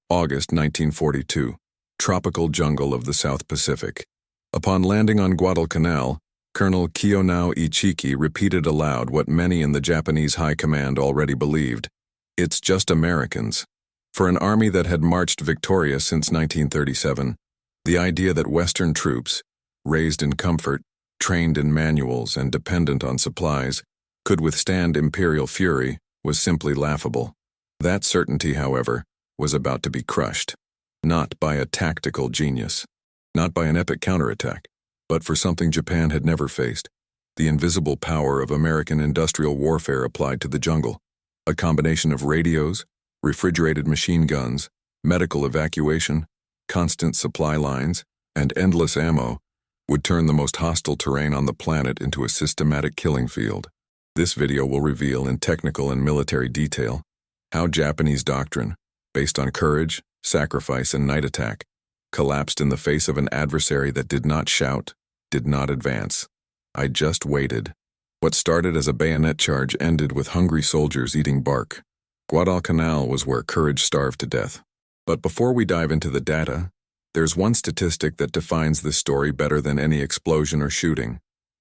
August 1942. Tropical jungle of the South Pacific. Upon landing on Guadalcanal, Colonel Kiyonao Ichiki repeated aloud what many in the Japanese high command already believed. It's just Americans. For an army that had marched victorious since 1937, the idea that Western troops, raised in comfort, trained in manuals, and dependent on supplies, could withstand Imperial fury was simply laughable. That certainty, however, was about to be crushed. Not by a tactical genius, not by an epic counterattack, but for something Japan had never faced: the invisible power of American industrial warfare applied to the jungle. A combination of radios, refrigerated machine guns, medical evacuation, constant supply lines, and endless ammo would turn the most hostile terrain on the planet into a systematic killing field. This video will reveal in technical and military detail how Japanese doctrine, based on courage, sacrifice, and night attack, collapsed in the face of an adversary that did not shout, did not advance. I just waited. What started as a bayonet charge ended with hungry soldiers eating bark. Guadalcanal was where courage starved to death. But before we dive into the data, there's one statistic that defines this story better than any explosion or shooting.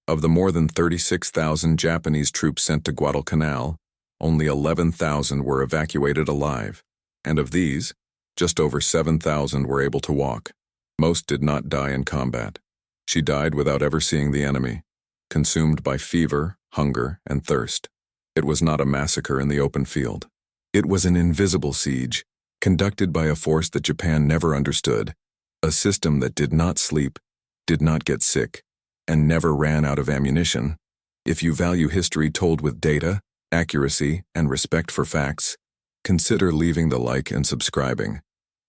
Of the more than 36,000 Japanese troops sent to Guadalcanal, only 11,000 were evacuated alive, and of these, just over 7,000 were able to walk. Most did not die in combat. She died without ever seeing the enemy, consumed by fever, hunger, and thirst. It was not a massacre in the open field. It was an invisible siege, conducted by a force that Japan never understood, a system that did not sleep, did not get sick, and never ran out of ammunition. If you value history told with data, accuracy, and respect for facts, consider leaving the like and subscribing.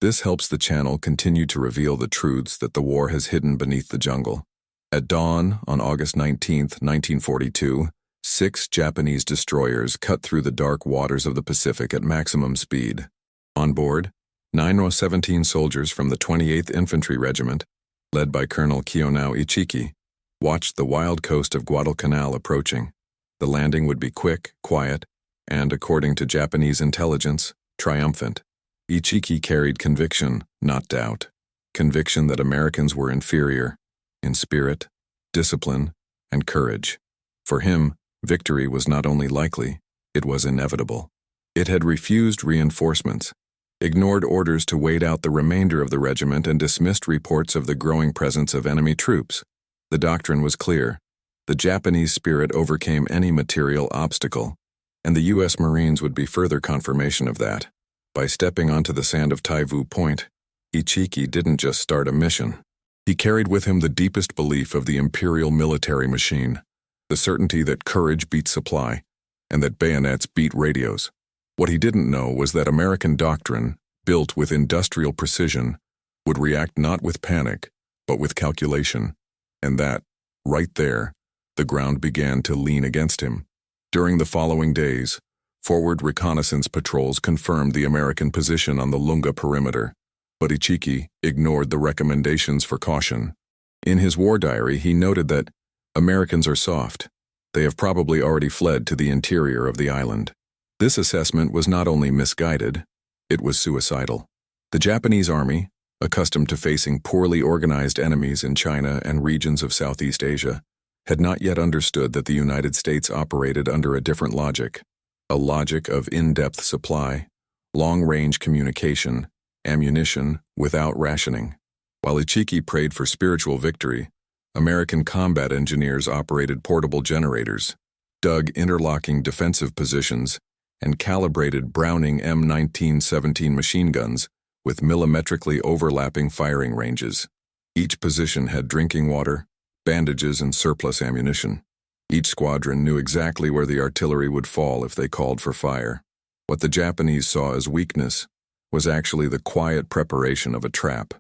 This helps the channel continue to reveal the truths that the war has hidden beneath the jungle. At dawn on August 19, 1942, 6 Japanese destroyers cut through the dark waters of the Pacific at maximum speed. On board, 9 or 17 soldiers from the 28th Infantry Regiment, led by Colonel Kiyonao Ichiki, watched the wild coast of Guadalcanal approaching. The landing would be quick, quiet, and, according to Japanese intelligence, triumphant. Ichiki carried conviction, not doubt. Conviction that Americans were inferior in spirit, discipline, and courage. For him, victory was not only likely, it was inevitable. It had refused reinforcements, ignored orders to wait out the remainder of the regiment, and dismissed reports of the growing presence of enemy troops. The doctrine was clear. The Japanese spirit overcame any material obstacle, and the U.S. Marines would be further confirmation of that. By stepping onto the sand of Taivu Point, Ichiki didn't just start a mission. He carried with him the deepest belief of the Imperial military machine, the certainty that courage beat supply, and that bayonets beat radios. What he didn't know was that American doctrine, built with industrial precision, would react not with panic, but with calculation. And that, right there, the ground began to lean against him. During the following days, forward reconnaissance patrols confirmed the American position on the Lunga perimeter, but Ichiki ignored the recommendations for caution. In his war diary, he noted that Americans are soft. They have probably already fled to the interior of the island. This assessment was not only misguided, it was suicidal. The Japanese army, accustomed to facing poorly organized enemies in China and regions of Southeast Asia, had not yet understood that the United States operated under a different logic, a logic of in-depth supply, long-range communication, ammunition without rationing. While Ichiki prayed for spiritual victory, American combat engineers operated portable generators, dug interlocking defensive positions, and calibrated Browning M1917 machine guns with millimetrically overlapping firing ranges. Each position had drinking water, bandages, and surplus ammunition. Each squadron knew exactly where the artillery would fall if they called for fire. What the Japanese saw as weakness was actually the quiet preparation of a trap.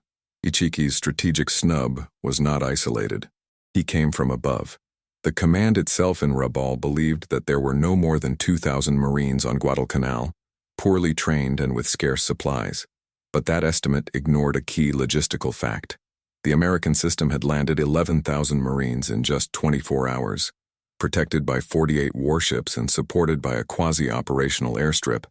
Ichiki's strategic snub was not isolated. He came from above. The command itself in Rabaul believed that there were no more than 2,000 Marines on Guadalcanal, poorly trained and with scarce supplies. But that estimate ignored a key logistical fact. The American system had landed 11,000 Marines in just 24 hours, protected by 48 warships and supported by a quasi-operational airstrip.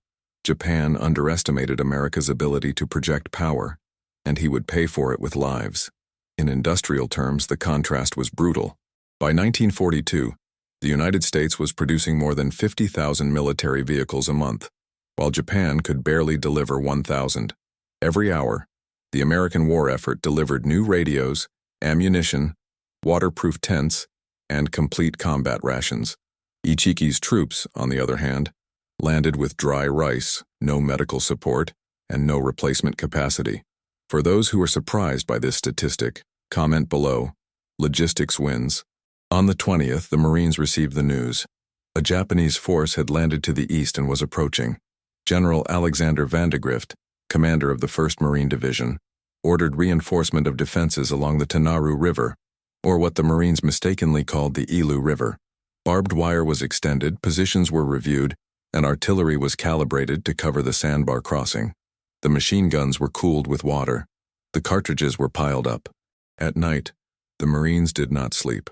Japan underestimated America's ability to project power, and he would pay for it with lives. In industrial terms, the contrast was brutal. By 1942, the United States was producing more than 50,000 military vehicles a month, while Japan could barely deliver 1,000. Every hour, the American war effort delivered new radios, ammunition, waterproof tents, and complete combat rations. Ichiki's troops, on the other hand, landed with dry rice, no medical support, and no replacement capacity. For those who are surprised by this statistic, comment below. Logistics wins. On the 20th, the Marines received the news. A Japanese force had landed to the east and was approaching. General Alexander Vandegrift, commander of the 1st Marine Division, ordered reinforcement of defenses along the Tanaru River, or what the Marines mistakenly called the Ilu River. Barbed wire was extended, positions were reviewed, and artillery was calibrated to cover the sandbar crossing. The machine guns were cooled with water. The cartridges were piled up. At night, the Marines did not sleep.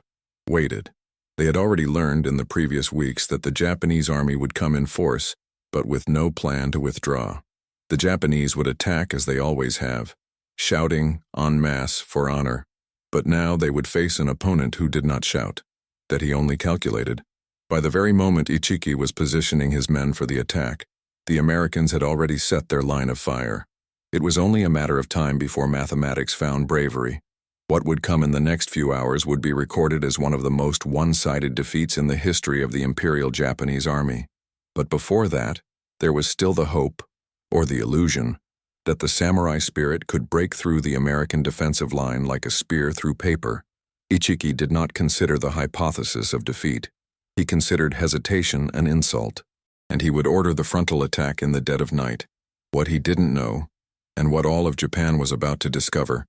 Waited. They had already learned in the previous weeks that the Japanese army would come in force, but with no plan to withdraw. The Japanese would attack as they always have, shouting en masse for honor. But now they would face an opponent who did not shout, that he only calculated. By the very moment Ichiki was positioning his men for the attack, the Americans had already set their line of fire. It was only a matter of time before mathematics found bravery. What would come in the next few hours would be recorded as one of the most one-sided defeats in the history of the Imperial Japanese Army. But before that, there was still the hope, or the illusion, that the samurai spirit could break through the American defensive line like a spear through paper. Ichiki did not consider the hypothesis of defeat. He considered hesitation an insult, and he would order the frontal attack in the dead of night. What he didn't know, and what all of Japan was about to discover,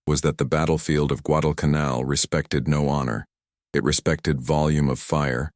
was that the battlefield of Guadalcanal respected no honor. It respected volume of fire,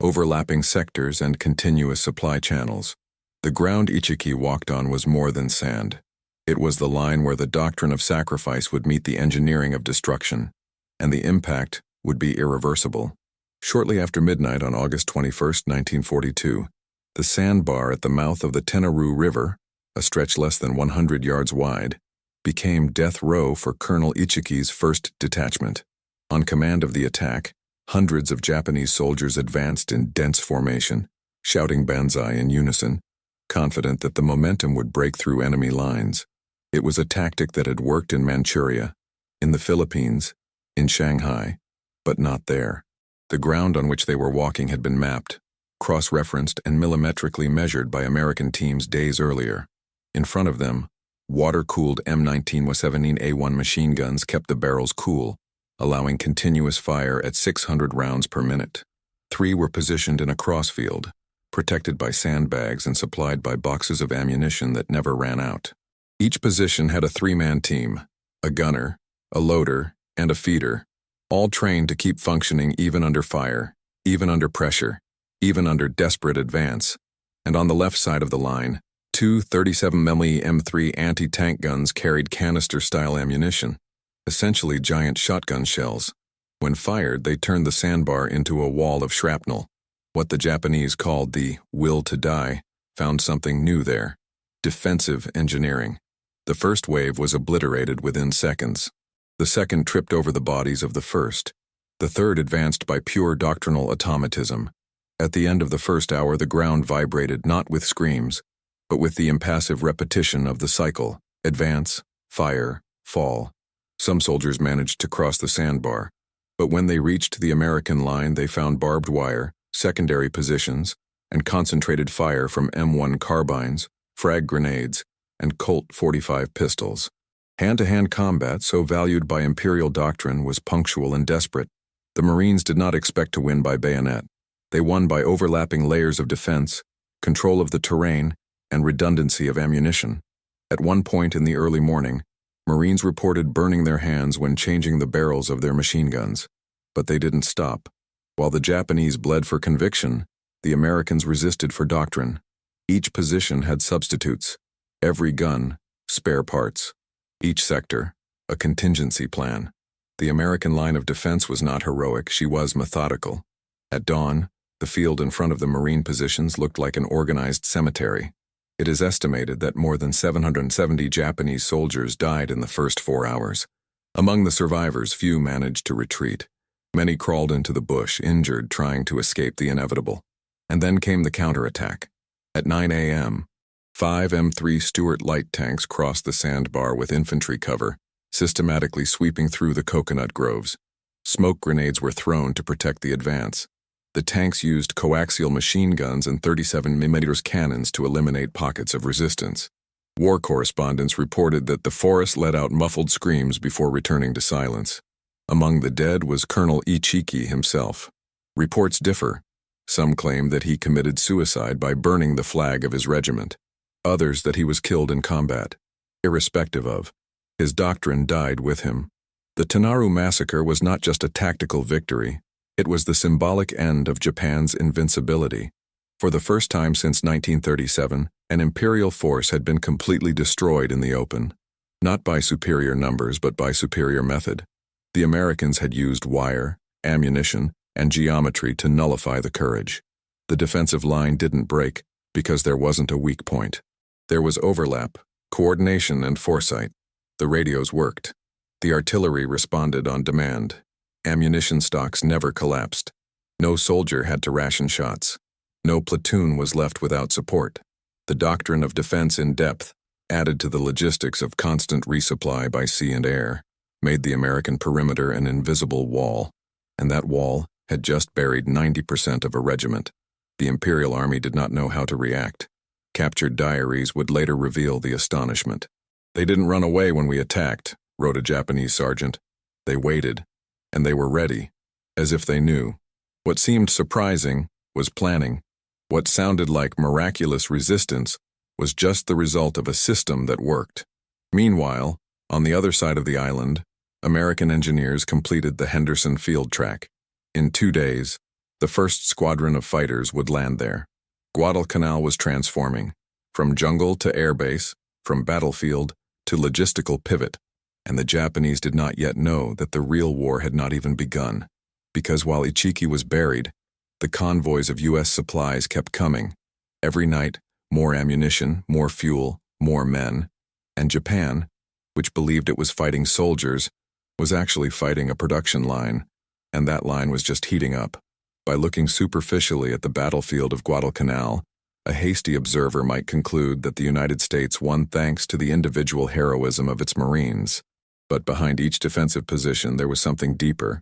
overlapping sectors, and continuous supply channels. The ground Ichiki walked on was more than sand. It was the line where the doctrine of sacrifice would meet the engineering of destruction, and the impact would be irreversible. Shortly after midnight on August 21, 1942, the sandbar at the mouth of the Tanaru River, a stretch less than 100 yards wide, became death row for Colonel Ichiki's 1st Detachment. On command of the attack, hundreds of Japanese soldiers advanced in dense formation, shouting banzai in unison, confident that the momentum would break through enemy lines. It was a tactic that had worked in Manchuria, in the Philippines, in Shanghai, but not there. The ground on which they were walking had been mapped, cross-referenced, and millimetrically measured by American teams days earlier. In front of them, water-cooled M19-17A1 machine guns kept the barrels cool, allowing continuous fire at 600 rounds per minute. 3 were positioned in a crossfield, protected by sandbags and supplied by boxes of ammunition that never ran out. Each position had a 3-man team, a gunner, a loader, and a feeder, all trained to keep functioning even under fire, even under pressure, even under desperate advance. And on the left side of the line, 2 37mm M3 anti-tank guns carried canister-style ammunition, essentially giant shotgun shells. When fired, they turned the sandbar into a wall of shrapnel. What the Japanese called the will to die found something new there: defensive engineering. The first wave was obliterated within seconds. The second tripped over the bodies of the first. The third advanced by pure doctrinal automatism. At the end of the first hour, the ground vibrated not with screams, but with the impassive repetition of the cycle: advance, fire, fall. Some soldiers managed to cross the sandbar, but when they reached the American line, they found barbed wire, secondary positions, and concentrated fire from M1 carbines, frag grenades, and Colt .45 pistols. Hand-to-hand combat, so valued by Imperial doctrine, was punctual and desperate. The Marines did not expect to win by bayonet. They won by overlapping layers of defense, control of the terrain, and redundancy of ammunition. At one point in the early morning, Marines reported burning their hands when changing the barrels of their machine guns. But they didn't stop. While the Japanese bled for conviction, the Americans resisted for doctrine. Each position had substitutes. Every gun, spare parts. Each sector, a contingency plan. The American line of defense was not heroic, she was methodical. At dawn, the field in front of the Marine positions looked like an organized cemetery. It is estimated that more than 770 Japanese soldiers died in the first 4 hours. Among the survivors, few managed to retreat. Many crawled into the bush, injured, trying to escape the inevitable. And then came the counterattack. At 9 a.m., 5 M3 Stuart light tanks crossed the sandbar with infantry cover, systematically sweeping through the coconut groves. Smoke grenades were thrown to protect the advance. The tanks used coaxial machine guns and 37mm cannons to eliminate pockets of resistance. War correspondents reported that the forest let out muffled screams before returning to silence. Among the dead was Colonel Ichiki himself. Reports differ. Some claim that he committed suicide by burning the flag of his regiment. Others that he was killed in combat. Irrespective of, his doctrine died with him. The Tanaru massacre was not just a tactical victory. It was the symbolic end of Japan's invincibility. For the first time since 1937, an Imperial force had been completely destroyed in the open. Not by superior numbers, but by superior method. The Americans had used wire, ammunition, and geometry to nullify the courage. The defensive line didn't break because there wasn't a weak point. There was overlap, coordination, and foresight. The radios worked. The artillery responded on demand. Ammunition stocks never collapsed. No soldier had to ration shots. No platoon was left without support. The doctrine of defense in depth, added to the logistics of constant resupply by sea and air, made the American perimeter an invisible wall, and that wall had just buried 90% of a regiment. The Imperial Army did not know how to react. Captured diaries would later reveal the astonishment. "They didn't run away when we attacked," wrote a Japanese sergeant. "They waited, and they were ready, as if they knew." What seemed surprising was planning. What sounded like miraculous resistance was just the result of a system that worked. Meanwhile, on the other side of the island, American engineers completed the Henderson field track. In 2 days, the first squadron of fighters would land there. Guadalcanal was transforming, from jungle to airbase, from battlefield to logistical pivot, and the Japanese did not yet know that the real war had not even begun, because while Ichiki was buried, the convoys of U.S. supplies kept coming. Every night, more ammunition, more fuel, more men, and Japan, which believed it was fighting soldiers, was actually fighting a production line, and that line was just heating up. By looking superficially at the battlefield of Guadalcanal, a hasty observer might conclude that the United States won thanks to the individual heroism of its Marines. But behind each defensive position there was something deeper,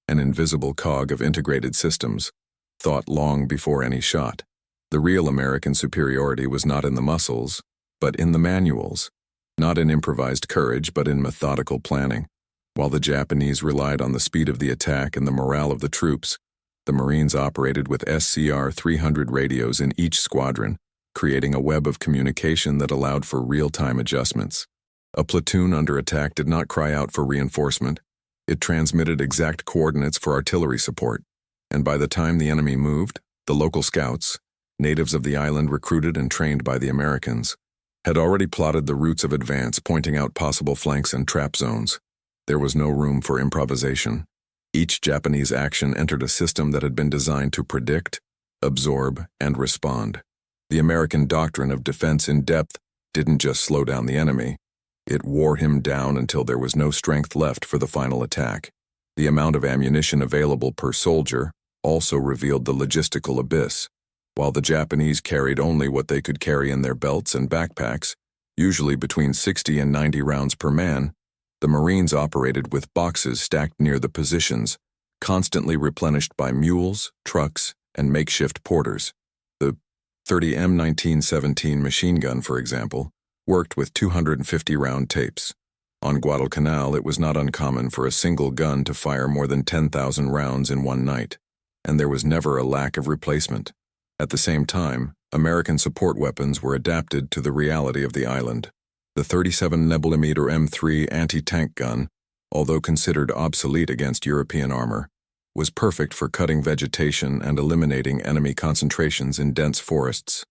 an invisible cog of integrated systems, thought long before any shot. The real American superiority was not in the muscles, but in the manuals. Not in improvised courage, but in methodical planning. While the Japanese relied on the speed of the attack and the morale of the troops, the Marines operated with SCR-300 radios in each squadron, creating a web of communication that allowed for real-time adjustments. A platoon under attack did not cry out for reinforcement. It transmitted exact coordinates for artillery support, and by the time the enemy moved, the local scouts, natives of the island recruited and trained by the Americans, had already plotted the routes of advance, pointing out possible flanks and trap zones. There was no room for improvisation. Each Japanese action entered a system that had been designed to predict, absorb, and respond. The American doctrine of defense in depth didn't just slow down the enemy. It wore him down until there was no strength left for the final attack. The amount of ammunition available per soldier also revealed the logistical abyss. While the Japanese carried only what they could carry in their belts and backpacks, usually between 60 and 90 rounds per man, the Marines operated with boxes stacked near the positions, constantly replenished by mules, trucks, and makeshift porters. The 30 M1917 machine gun, for example, worked with 250-round tapes. On Guadalcanal, it was not uncommon for a single gun to fire more than 10,000 rounds in one night, and there was never a lack of replacement. At the same time, American support weapons were adapted to the reality of the island. The 37mm M3 anti-tank gun, although considered obsolete against European armor, was perfect for cutting vegetation and eliminating enemy concentrations in dense forests.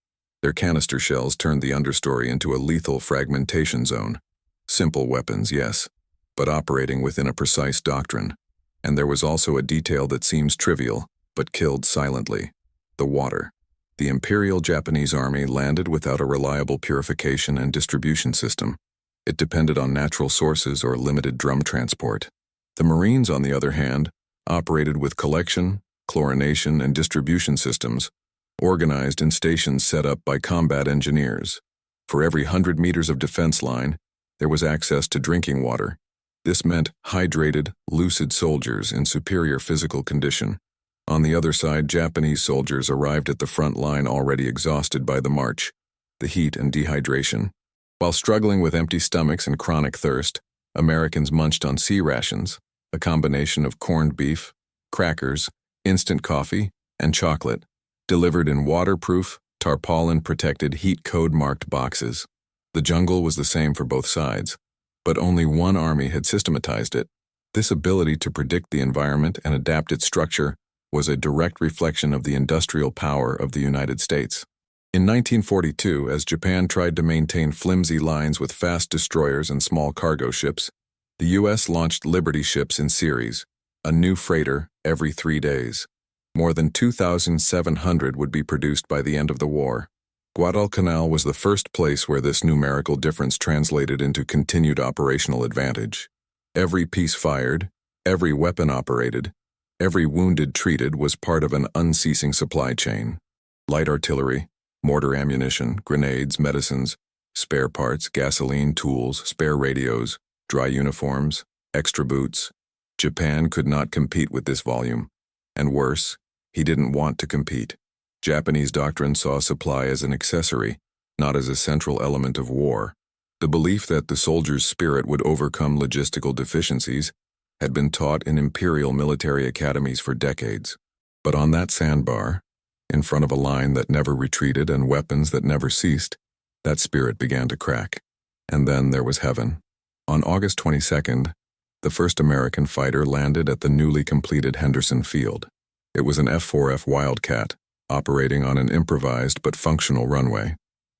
Their canister shells turned the understory into a lethal fragmentation zone. Simple weapons, yes, but operating within a precise doctrine. And there was also a detail that seems trivial, but killed silently: the water. The Imperial Japanese Army landed without a reliable purification and distribution system. It depended on natural sources or limited drum transport. The Marines, on the other hand, operated with collection, chlorination, and distribution systems, organized in stations set up by combat engineers. For every 100 meters of defense line, there was access to drinking water. This meant hydrated, lucid soldiers in superior physical condition. On the other side, Japanese soldiers arrived at the front line already exhausted by the march, the heat and dehydration. While struggling with empty stomachs and chronic thirst, Americans munched on sea rations, a combination of corned beef, crackers, instant coffee, and chocolate, delivered in waterproof, tarpaulin-protected heat code-marked boxes. The jungle was the same for both sides, but only one army had systematized it. This ability to predict the environment and adapt its structure was a direct reflection of the industrial power of the United States. In 1942, as Japan tried to maintain flimsy lines with fast destroyers and small cargo ships, the U.S. launched Liberty ships in series, a new freighter every 3 days. More than 2,700 would be produced by the end of the war. Guadalcanal was the first place where this numerical difference translated into continued operational advantage. Every piece fired, every weapon operated, every wounded treated was part of an unceasing supply chain. Light artillery, mortar ammunition, grenades, medicines, spare parts, gasoline, tools, spare radios, dry uniforms, extra boots. Japan could not compete with this volume. And worse, he didn't want to compete. Japanese doctrine saw supply as an accessory, not as a central element of war. The belief that the soldier's spirit would overcome logistical deficiencies had been taught in imperial military academies for decades. But on that sandbar, in front of a line that never retreated and weapons that never ceased, that spirit began to crack. And then there was heaven. On August 22nd, the first American fighter landed at the newly completed Henderson Field. It was an F-4F Wildcat, operating on an improvised but functional runway.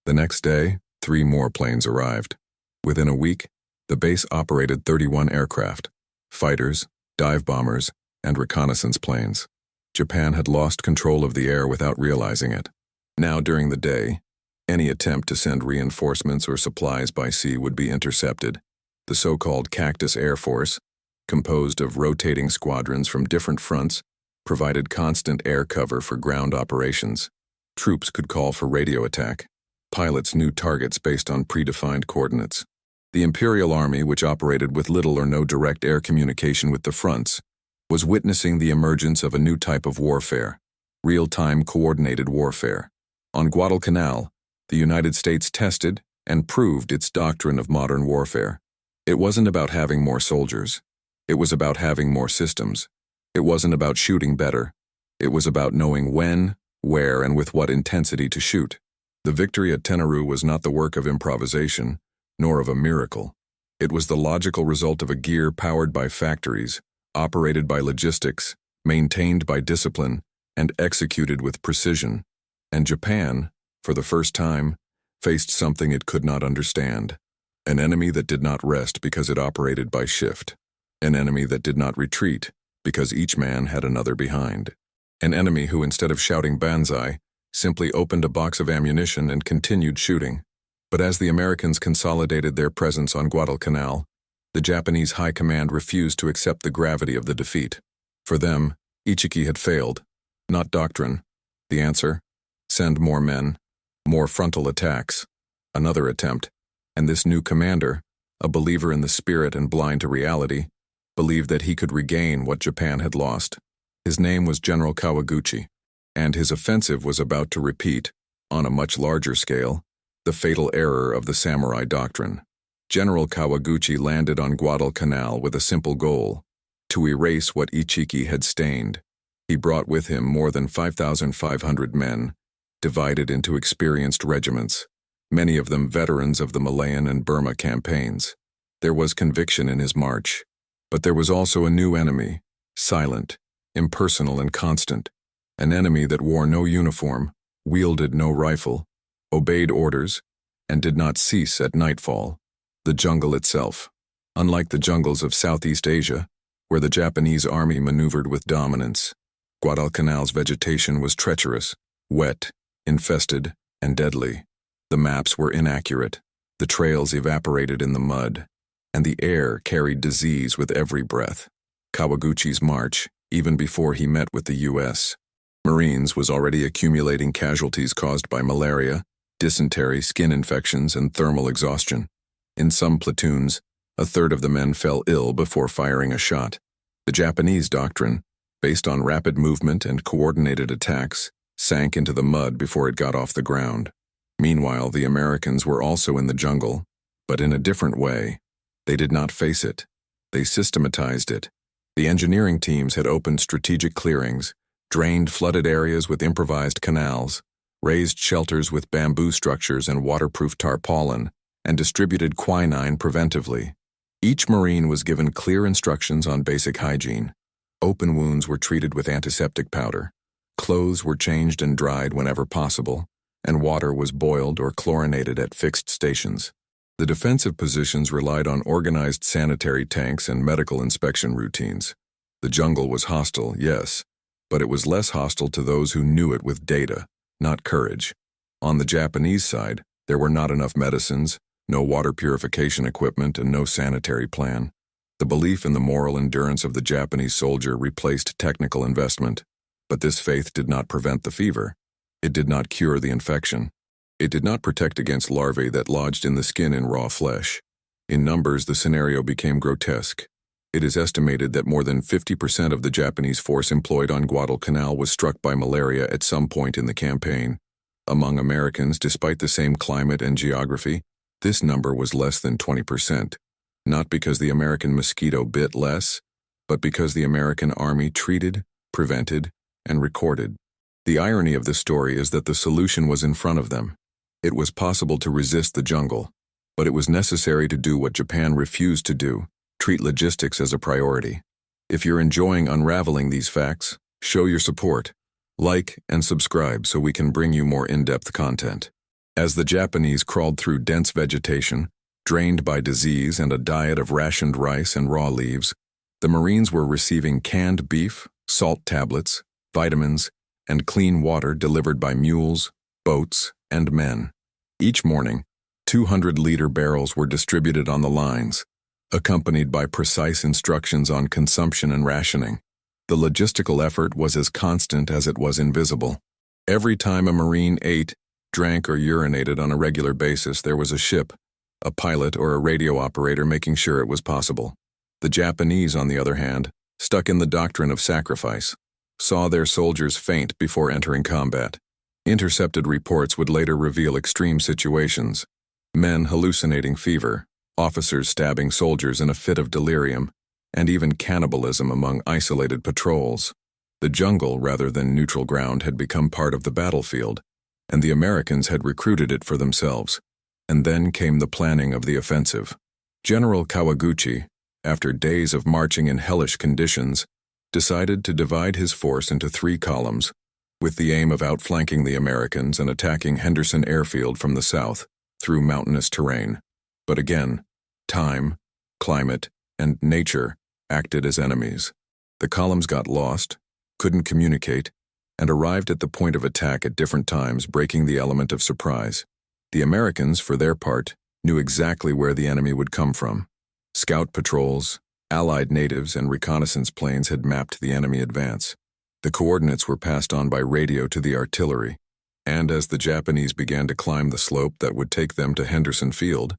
The next day, 3 more planes arrived. Within a week, the base operated 31 aircraft, fighters, dive bombers, and reconnaissance planes. Japan had lost control of the air without realizing it. Now, during the day, any attempt to send reinforcements or supplies by sea would be intercepted. The so-called Cactus Air Force, composed of rotating squadrons from different fronts, provided constant air cover for ground operations. Troops could call for radio attack. Pilots knew targets based on predefined coordinates. The Imperial Army, which operated with little or no direct air communication with the fronts, was witnessing the emergence of a new type of warfare, real-time coordinated warfare. On Guadalcanal, the United States tested and proved its doctrine of modern warfare. It wasn't about having more soldiers. It was about having more systems. It wasn't about shooting better. It was about knowing when, where, and with what intensity to shoot. The victory at Tenarú was not the work of improvisation, nor of a miracle. It was the logical result of a gear powered by factories, operated by logistics, maintained by discipline, and executed with precision. And Japan, for the first time, faced something it could not understand. An enemy that did not rest because it operated by shift. An enemy that did not retreat because each man had another behind. An enemy who, instead of shouting banzai, simply opened a box of ammunition and continued shooting. But as the Americans consolidated their presence on Guadalcanal, the Japanese high command refused to accept the gravity of the defeat. For them, Ichiki had failed, not doctrine. The answer? Send more men, more frontal attacks. Another attempt, and this new commander, a believer in the spirit and blind to reality, believed that he could regain what Japan had lost. His name was General Kawaguchi, and his offensive was about to repeat, on a much larger scale, the fatal error of the samurai doctrine. General Kawaguchi landed on Guadalcanal with a simple goal: to erase what Ichiki had stained. He brought with him more than 5,500 men, divided into experienced regiments, many of them veterans of the Malayan and Burma campaigns. There was conviction in his march. But there was also a new enemy, silent, impersonal, and constant. An enemy that wore no uniform, wielded no rifle, obeyed orders, and did not cease at nightfall: the jungle itself. Unlike the jungles of Southeast Asia, where the Japanese army maneuvered with dominance, Guadalcanal's vegetation was treacherous, wet, infested, and deadly. The maps were inaccurate, the trails evaporated in the mud, and the air carried disease with every breath. Kawaguchi's march, even before he met with the U.S. Marines, was already accumulating casualties caused by malaria, dysentery, skin infections, and thermal exhaustion. In some platoons, a third of the men fell ill before firing a shot. The Japanese doctrine, based on rapid movement and coordinated attacks, sank into the mud before it got off the ground. Meanwhile, the Americans were also in the jungle, but in a different way. They did not face it. They systematized it. The engineering teams had opened strategic clearings, drained flooded areas with improvised canals, raised shelters with bamboo structures and waterproof tarpaulin, and distributed quinine preventively. Each Marine was given clear instructions on basic hygiene. Open wounds were treated with antiseptic powder. Clothes were changed and dried whenever possible, and water was boiled or chlorinated at fixed stations. The defensive positions relied on organized sanitary tanks and medical inspection routines. The jungle was hostile, yes, but it was less hostile to those who knew it with data, not courage. On the Japanese side, there were not enough medicines, no water purification equipment, and no sanitary plan. The belief in the moral endurance of the Japanese soldier replaced technical investment, but this faith did not prevent the fever. It did not cure the infection. It did not protect against larvae that lodged in the skin in raw flesh. In numbers, the scenario became grotesque. It is estimated that more than 50% of the Japanese force employed on Guadalcanal was struck by malaria at some point in the campaign. Among Americans, despite the same climate and geography, this number was less than 20%. Not because the American mosquito bit less, but because the American army treated, prevented, and recorded. The irony of the story is that the solution was in front of them. It was possible to resist the jungle, but it was necessary to do what Japan refused to do: treat logistics as a priority. If you're enjoying unraveling these facts, show your support. Like and subscribe so we can bring you more in-depth content. As the Japanese crawled through dense vegetation, drained by disease and a diet of rationed rice and raw leaves, the Marines were receiving canned beef, salt tablets, vitamins, and clean water delivered by mules, boats, and men. Each morning, 200-liter barrels were distributed on the lines, accompanied by precise instructions on consumption and rationing. The logistical effort was as constant as it was invisible. Every time a Marine ate, drank, or urinated on a regular basis, there was a ship, a pilot, or a radio operator making sure it was possible. The Japanese, on the other hand, stuck in the doctrine of sacrifice, saw their soldiers faint before entering combat. Intercepted reports would later reveal extreme situations: men hallucinating fever, officers stabbing soldiers in a fit of delirium, and even cannibalism among isolated patrols. The jungle, rather than neutral ground, had become part of the battlefield, and the Americans had recruited it for themselves. And then came the planning of the offensive. General Kawaguchi, after days of marching in hellish conditions, decided to divide his force into 3 columns, with the aim of outflanking the Americans and attacking Henderson Airfield from the south, through mountainous terrain. But again, time, climate, and nature acted as enemies. The columns got lost, couldn't communicate, and arrived at the point of attack at different times, breaking the element of surprise. The Americans, for their part, knew exactly where the enemy would come from. Scout patrols, Allied natives, and reconnaissance planes had mapped the enemy advance. The coordinates were passed on by radio to the artillery, and as the Japanese began to climb the slope that would take them to Henderson Field,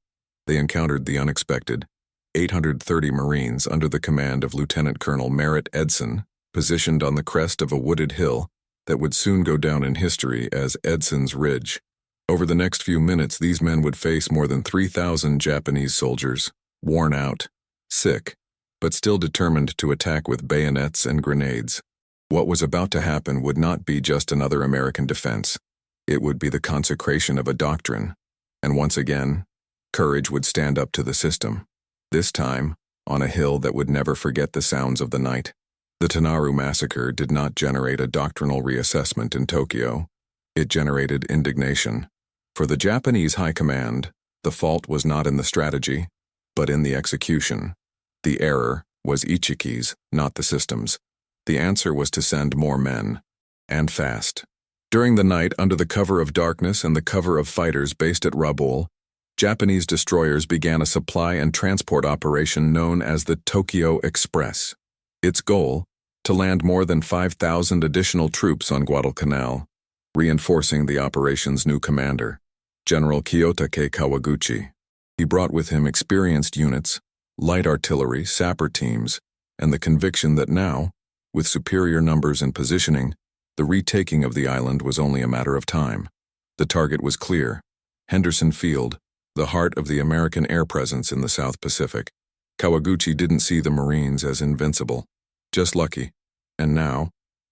they encountered the unexpected. 830 Marines under the command of Lieutenant Colonel Merritt Edson, positioned on the crest of a wooded hill that would soon go down in history as Edson's Ridge. Over the next few minutes, these men would face more than 3,000 Japanese soldiers, worn out, sick, but still determined to attack with bayonets and grenades. What was about to happen would not be just another American defense. It would be the consecration of a doctrine. And once again, courage would stand up to the system. This time, on a hill that would never forget the sounds of the night. The Tanaru massacre did not generate a doctrinal reassessment in Tokyo. It generated indignation. For the Japanese high command, the fault was not in the strategy, but in the execution. The error was Ichiki's, not the system's. The answer was to send more men, and fast. During the night, under the cover of darkness and the cover of fighters based at Rabaul, Japanese destroyers began a supply and transport operation known as the Tokyo Express. Its goal, to land more than 5,000 additional troops on Guadalcanal, reinforcing the operation's new commander, General Kiyotake Kawaguchi. He brought with him experienced units, light artillery, sapper teams, and the conviction that now, with superior numbers and positioning, the retaking of the island was only a matter of time. The target was clear: Henderson Field, the heart of the American air presence in the South Pacific. Kawaguchi didn't see the Marines as invincible, just lucky. And now,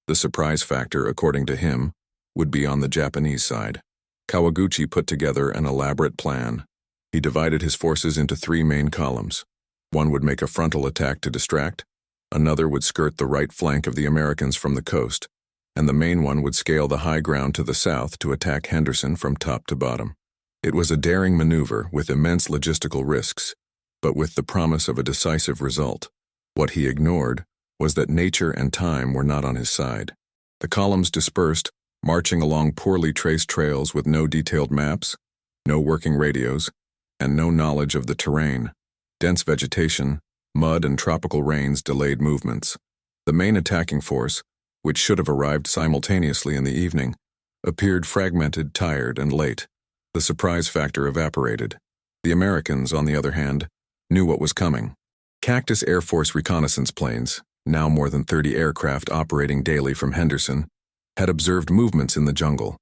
the surprise factor, according to him, would be on the Japanese side. Kawaguchi put together an elaborate plan. He divided his forces into 3 main columns. One would make a frontal attack to distract, another would skirt the right flank of the Americans from the coast, and the main one would scale the high ground to the south to attack Henderson from top to bottom. It was a daring maneuver with immense logistical risks, but with the promise of a decisive result. What he ignored was that nature and time were not on his side. The columns dispersed, marching along poorly traced trails with no detailed maps, no working radios, and no knowledge of the terrain. Dense vegetation, mud, and tropical rains delayed movements. The main attacking force, which should have arrived simultaneously in the evening, appeared fragmented, tired, and late. The surprise factor evaporated. The Americans, on the other hand, knew what was coming. Cactus Air Force reconnaissance planes, now more than 30 aircraft operating daily from Henderson, had observed movements in the jungle.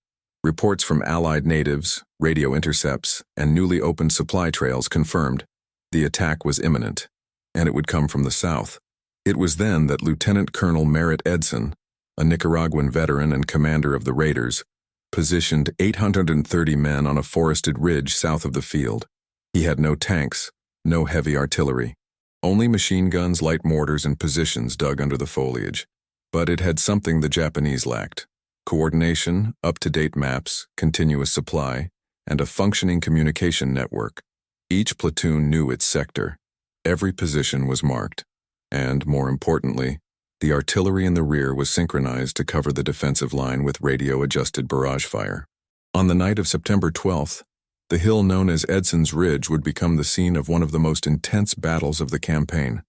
Reports from Allied natives, radio intercepts, and newly opened supply trails confirmed the attack was imminent, and it would come from the south. It was then that Lieutenant Colonel Merritt Edson, a Nicaraguan veteran and commander of the Raiders, positioned 830 men on a forested ridge south of the field. He had no tanks, no heavy artillery, only machine guns, light mortars, and positions dug under the foliage. But it had something the Japanese lacked: coordination, up-to-date maps, continuous supply, and a functioning communication network. Each platoon knew its sector. Every position was marked. And, more importantly, the artillery in the rear was synchronized to cover the defensive line with radio-adjusted barrage fire. On the night of September 12th, the hill known as Edson's Ridge would become the scene of one of the most intense battles of the campaign.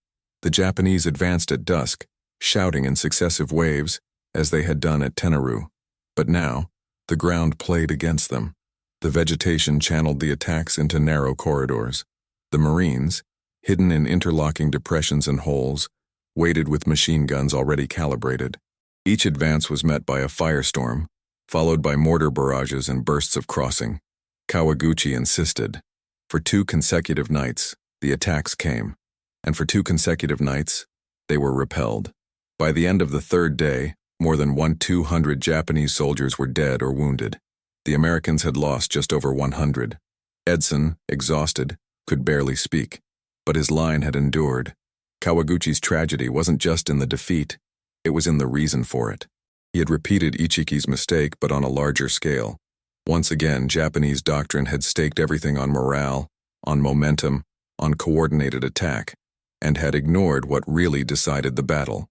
The Japanese advanced at dusk, shouting in successive waves, as they had done at Tenaru. But now, the ground played against them. The vegetation channeled the attacks into narrow corridors. The Marines, hidden in interlocking depressions and holes, waited with machine guns already calibrated. Each advance was met by a firestorm, followed by mortar barrages and bursts of crossing. Kawaguchi insisted. For 2 consecutive nights, the attacks came, and for 2 consecutive nights, they were repelled. By the end of the 3rd day, more than 200 Japanese soldiers were dead or wounded. The Americans had lost just over 100. Edson, exhausted, could barely speak, but his line had endured. Kawaguchi's tragedy wasn't just in the defeat, it was in the reason for it. He had repeated Ichiki's mistake, but on a larger scale. Once again, Japanese doctrine had staked everything on morale, on momentum, on coordinated attack, and had ignored what really decided the battle: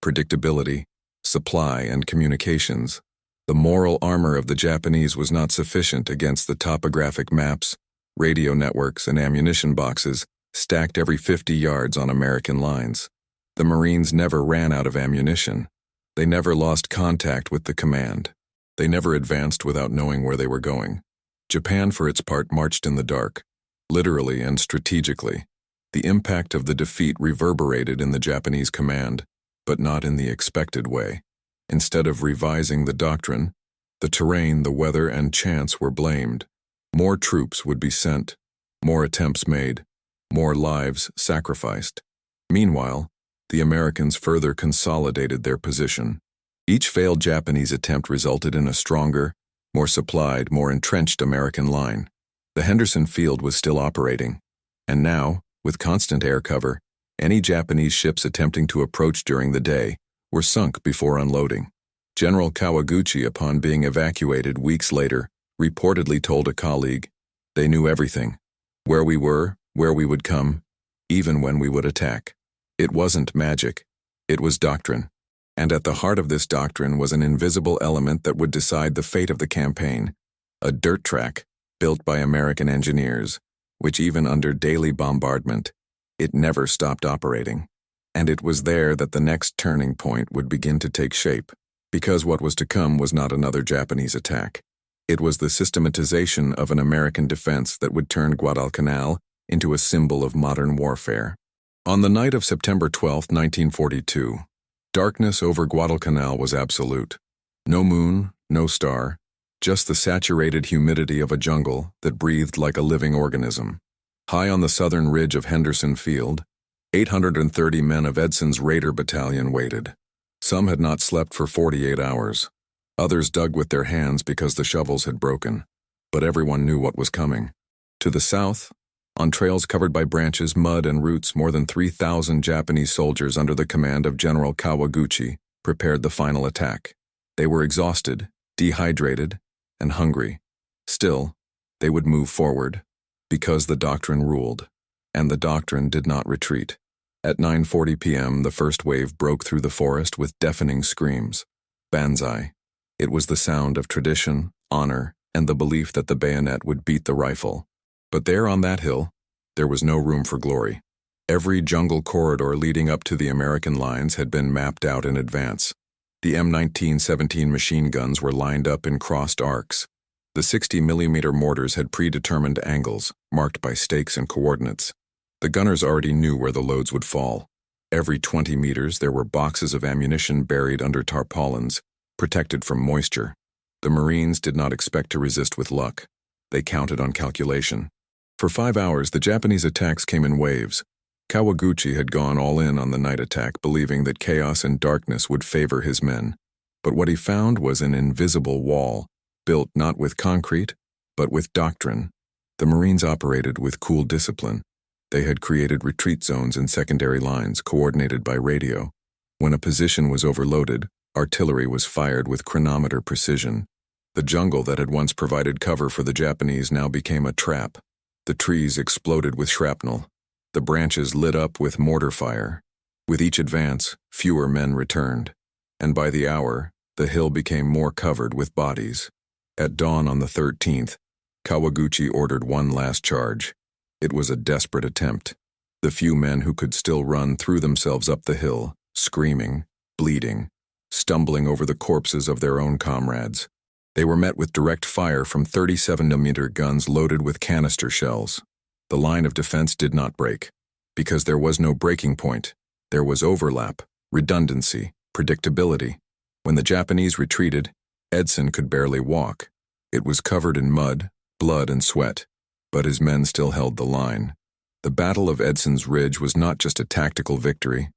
predictability, supply, and communications. The moral armor of the Japanese was not sufficient against the topographic maps, radio networks, and ammunition boxes stacked every 50 yards on American lines. The Marines never ran out of ammunition. They never lost contact with the command. They never advanced without knowing where they were going. Japan, for its part, marched in the dark, literally and strategically. The impact of the defeat reverberated in the Japanese command, but not in the expected way. Instead of revising the doctrine, the terrain, the weather, and chance were blamed. More troops would be sent, more attempts made, more lives sacrificed. Meanwhile, the Americans further consolidated their position. Each failed Japanese attempt resulted in a stronger, more supplied, more entrenched American line. The Henderson Field was still operating, and now, with constant air cover, any Japanese ships attempting to approach during the day were sunk before unloading. General Kawaguchi, upon being evacuated weeks later, reportedly told a colleague, "They knew everything, where we were, where we would come, even when we would attack." It wasn't magic, it was doctrine. And at the heart of this doctrine was an invisible element that would decide the fate of the campaign, a dirt track built by American engineers, which even under daily bombardment, it never stopped operating. And it was there that the next turning point would begin to take shape, because what was to come was not another Japanese attack. It was the systematization of an American defense that would turn Guadalcanal into a symbol of modern warfare. On the night of September 12, 1942, darkness over Guadalcanal was absolute. No moon, no star, just the saturated humidity of a jungle that breathed like a living organism. High on the southern ridge of Henderson Field, 830 men of Edson's Raider Battalion waited. Some had not slept for 48 hours. Others dug with their hands because the shovels had broken. But everyone knew what was coming. To the south, on trails covered by branches, mud, and roots, more than 3,000 Japanese soldiers under the command of General Kawaguchi prepared the final attack. They were exhausted, dehydrated, and hungry. Still, they would move forward, because the doctrine ruled, and the doctrine did not retreat. At 9:40 p.m., the first wave broke through the forest with deafening screams. Banzai. It was the sound of tradition, honor, and the belief that the bayonet would beat the rifle. But there on that hill, there was no room for glory. Every jungle corridor leading up to the American lines had been mapped out in advance. The M1917 machine guns were lined up in crossed arcs. The 60mm mortars had predetermined angles, marked by stakes and coordinates. The gunners already knew where the loads would fall. Every 20 meters there were boxes of ammunition buried under tarpaulins, protected from moisture. The Marines did not expect to resist with luck. They counted on calculation. For 5 hours, the Japanese attacks came in waves. Kawaguchi had gone all in on the night attack, believing that chaos and darkness would favor his men. But what he found was an invisible wall, built not with concrete, but with doctrine. The Marines operated with cool discipline. They had created retreat zones and secondary lines, coordinated by radio. When a position was overloaded, artillery was fired with chronometer precision. The jungle that had once provided cover for the Japanese now became a trap. The trees exploded with shrapnel. The branches lit up with mortar fire. With each advance, fewer men returned. And by the hour, the hill became more covered with bodies. At dawn on the 13th, Kawaguchi ordered one last charge. It was a desperate attempt. The few men who could still run threw themselves up the hill, screaming, bleeding, stumbling over the corpses of their own comrades. They were met with direct fire from 37mm guns loaded with canister shells. The line of defense did not break, because there was no breaking point. There was overlap, redundancy, predictability. When the Japanese retreated, Edson could barely walk. It was covered in mud, blood, and sweat, but his men still held the line. The Battle of Edson's Ridge was not just a tactical victory.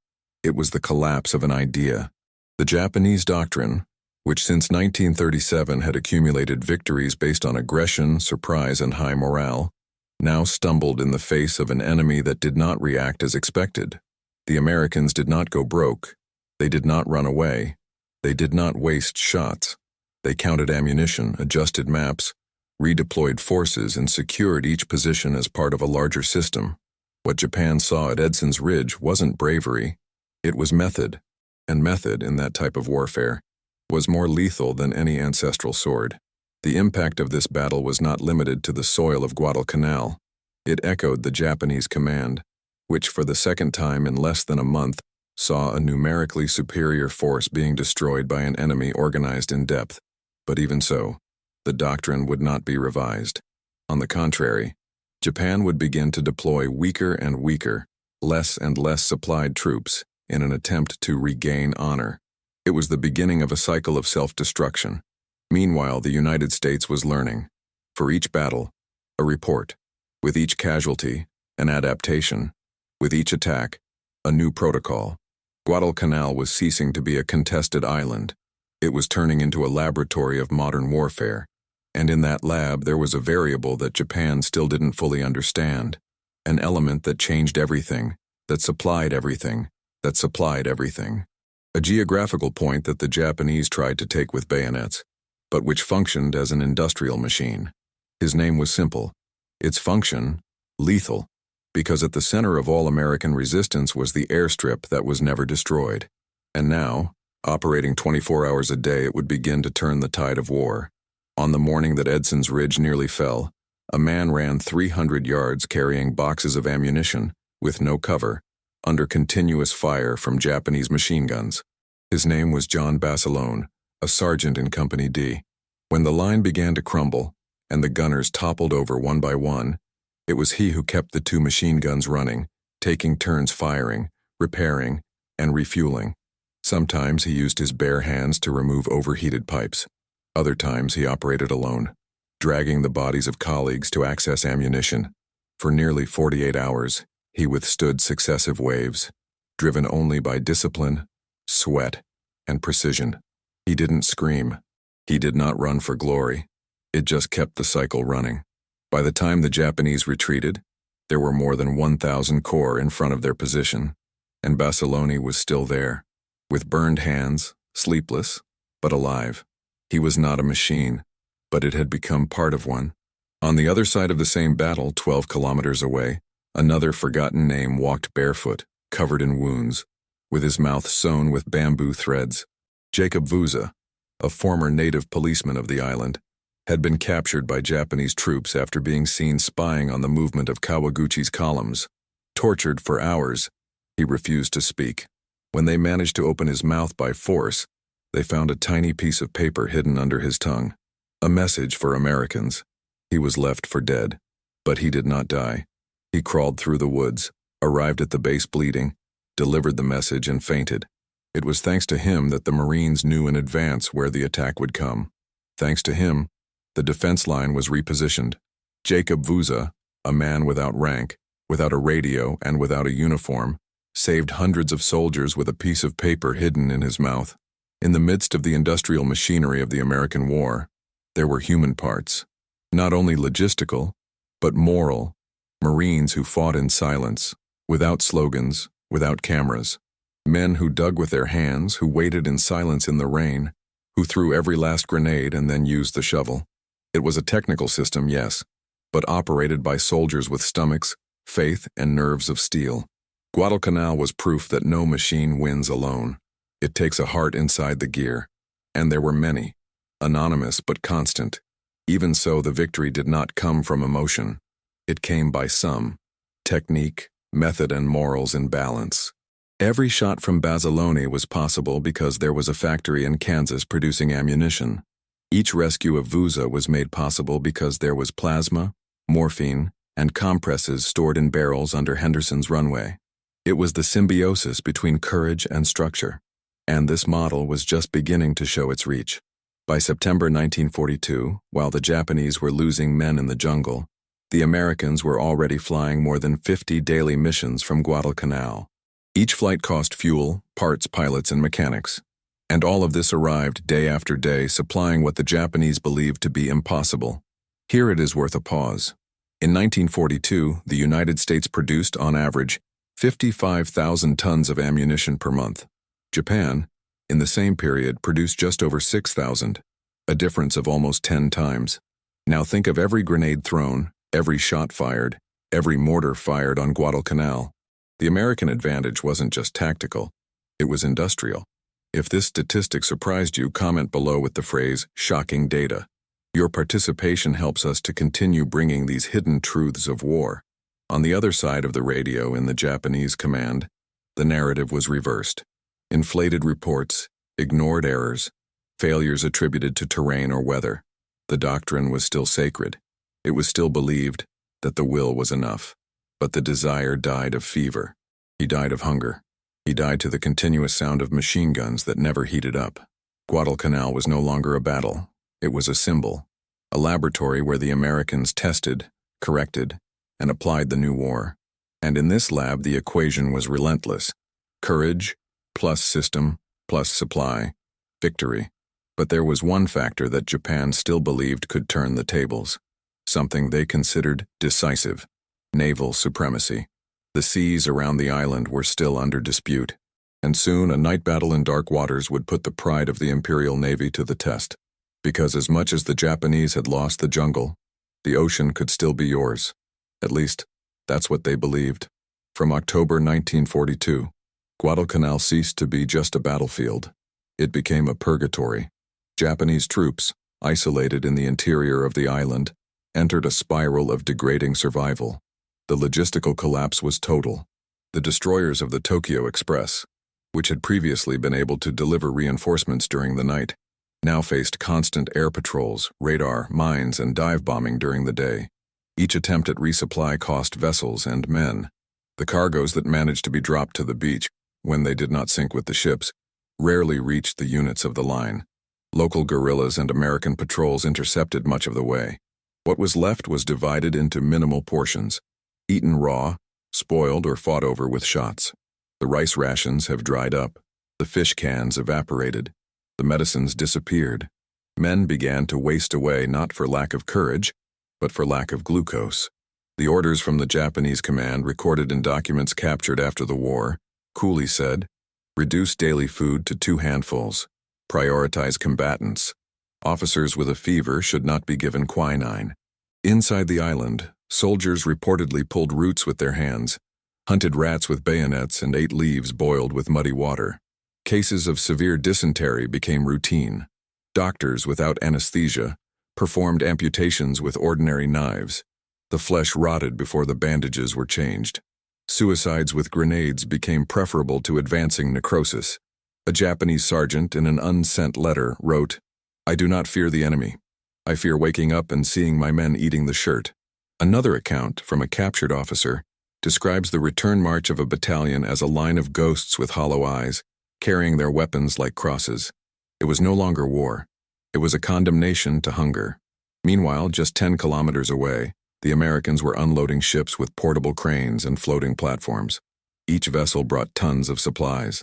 It was the collapse of an idea. The Japanese doctrine, which since 1937 had accumulated victories based on aggression, surprise, and high morale, now stumbled in the face of an enemy that did not react as expected. The Americans did not go broke. They did not run away. They did not waste shots. They counted ammunition, adjusted maps, redeployed forces, and secured each position as part of a larger system. What Japan saw at Edson's Ridge wasn't bravery. It was method. And method, in that type of warfare, was more lethal than any ancestral sword. The impact of this battle was not limited to the soil of Guadalcanal. It echoed the Japanese command, which for the second time in less than a month saw a numerically superior force being destroyed by an enemy organized in depth. But even so, the doctrine would not be revised. On the contrary, Japan would begin to deploy weaker and weaker, less and less supplied troops in an attempt to regain honor. It was the beginning of a cycle of self-destruction. Meanwhile, the United States was learning. For each battle, a report. With each casualty, an adaptation. With each attack, a new protocol. Guadalcanal was ceasing to be a contested island. It was turning into a laboratory of modern warfare. And in that lab, there was a variable that Japan still didn't fully understand. An element that changed everything, that supplied everything, that supplied everything. A geographical point that the Japanese tried to take with bayonets, but which functioned as an industrial machine. His name was simple. Its function, lethal, because at the center of all American resistance was the airstrip that was never destroyed. And now, Operating 24 hours a day, it would begin to turn the tide of war. On the morning that Edson's Ridge nearly fell, a man ran 300 yards carrying boxes of ammunition, with no cover, under continuous fire from Japanese machine guns. His name was John Basilone, a sergeant in Company D. When the line began to crumble, and the gunners toppled over one by one, it was he who kept the two machine guns running, taking turns firing, repairing, and refueling. Sometimes he used his bare hands to remove overheated pipes. Other times he operated alone, dragging the bodies of colleagues to access ammunition. For nearly 48 hours, he withstood successive waves, driven only by discipline, sweat, and precision. He didn't scream. He did not run for glory. It just kept the cycle running. By the time the Japanese retreated, there were more than 1,000 corps in front of their position, and Basilone was still there, with burned hands, sleepless, but alive. He was not a machine, but it had become part of one. On the other side of the same battle, 12 kilometers away, another forgotten name walked barefoot, covered in wounds, with his mouth sewn with bamboo threads. Jacob Vuza, a former native policeman of the island, had been captured by Japanese troops after being seen spying on the movement of Kawaguchi's columns. Tortured for hours, he refused to speak. When they managed to open his mouth by force, they found a tiny piece of paper hidden under his tongue. A message for Americans. He was left for dead. But he did not die. He crawled through the woods, arrived at the base bleeding, delivered the message, and fainted. It was thanks to him that the Marines knew in advance where the attack would come. Thanks to him, the defense line was repositioned. Jacob Vuza, a man without rank, without a radio, and without a uniform, saved hundreds of soldiers with a piece of paper hidden in his mouth. In the midst of the industrial machinery of the American war, there were human parts, not only logistical, but moral, Marines who fought in silence, without slogans, without cameras, men who dug with their hands, who waited in silence in the rain, who threw every last grenade and then used the shovel. It was a technical system, yes, but operated by soldiers with stomachs, faith, and nerves of steel. Guadalcanal was proof that no machine wins alone. It takes a heart inside the gear. And there were many, anonymous but constant. Even so, the victory did not come from emotion. It came by some technique, method, and morals in balance. Every shot from Basilone was possible because there was a factory in Kansas producing ammunition. Each rescue of Vuza was made possible because there was plasma, morphine, and compresses stored in barrels under Henderson's runway. It was the symbiosis between courage and structure, and this model was just beginning to show its reach. By September 1942, while the Japanese were losing men in the jungle, the Americans were already flying more than 50 daily missions from Guadalcanal. Each flight cost fuel, parts, pilots, and mechanics. And all of this arrived day after day, supplying what the Japanese believed to be impossible. Here it is worth a pause. In 1942, the United States produced, on average, 55,000 tons of ammunition per month. Japan, in the same period, produced just over 6,000, a difference of almost 10 times. Now think of every grenade thrown, every shot fired, every mortar fired on Guadalcanal. The American advantage wasn't just tactical, it was industrial. If this statistic surprised you, comment below with the phrase, "shocking data." Your participation helps us to continue bringing these hidden truths of war. On the other side of the radio in the Japanese command, the narrative was reversed. Inflated reports, ignored errors, failures attributed to terrain or weather. The doctrine was still sacred. It was still believed that the will was enough. But the desire died of fever. He died of hunger. He died to the continuous sound of machine guns that never heated up. Guadalcanal was no longer a battle. It was a symbol, a laboratory where the Americans tested, corrected, and applied the new war. And in this lab, the equation was relentless. Courage, plus system, plus supply, victory. But there was one factor that Japan still believed could turn the tables. Something they considered decisive: naval supremacy. The seas around the island were still under dispute, and soon a night battle in dark waters would put the pride of the Imperial Navy to the test. Because as much as the Japanese had lost the jungle, the ocean could still be yours. At least, that's what they believed. From October 1942, Guadalcanal ceased to be just a battlefield. It became a purgatory. Japanese troops, isolated in the interior of the island, entered a spiral of degrading survival. The logistical collapse was total. The destroyers of the Tokyo Express, which had previously been able to deliver reinforcements during the night, now faced constant air patrols, radar, mines, and dive bombing during the day. Each attempt at resupply cost vessels and men. The cargoes that managed to be dropped to the beach, when they did not sink with the ships, rarely reached the units of the line. Local guerrillas and American patrols intercepted much of the way. What was left was divided into minimal portions, eaten raw, spoiled, or fought over with shots. The rice rations have dried up. The fish cans evaporated. The medicines disappeared. Men began to waste away not for lack of courage, but for lack of glucose. The orders from the Japanese command, recorded in documents captured after the war, coolly said, reduce daily food to 2 handfuls. Prioritize combatants. Officers with a fever should not be given quinine. Inside the island, soldiers reportedly pulled roots with their hands, hunted rats with bayonets, and ate leaves boiled with muddy water. Cases of severe dysentery became routine. Doctors, without anesthesia, performed amputations with ordinary knives. The flesh rotted before the bandages were changed. Suicides with grenades became preferable to advancing necrosis. A Japanese sergeant, in an unsent letter, wrote, I do not fear the enemy. I fear waking up and seeing my men eating the shirt. Another account, from a captured officer, describes the return march of a battalion as a line of ghosts with hollow eyes, carrying their weapons like crosses. It was no longer war. It was a condemnation to hunger. Meanwhile, just 10 kilometers away, the Americans were unloading ships with portable cranes and floating platforms. Each vessel brought tons of supplies: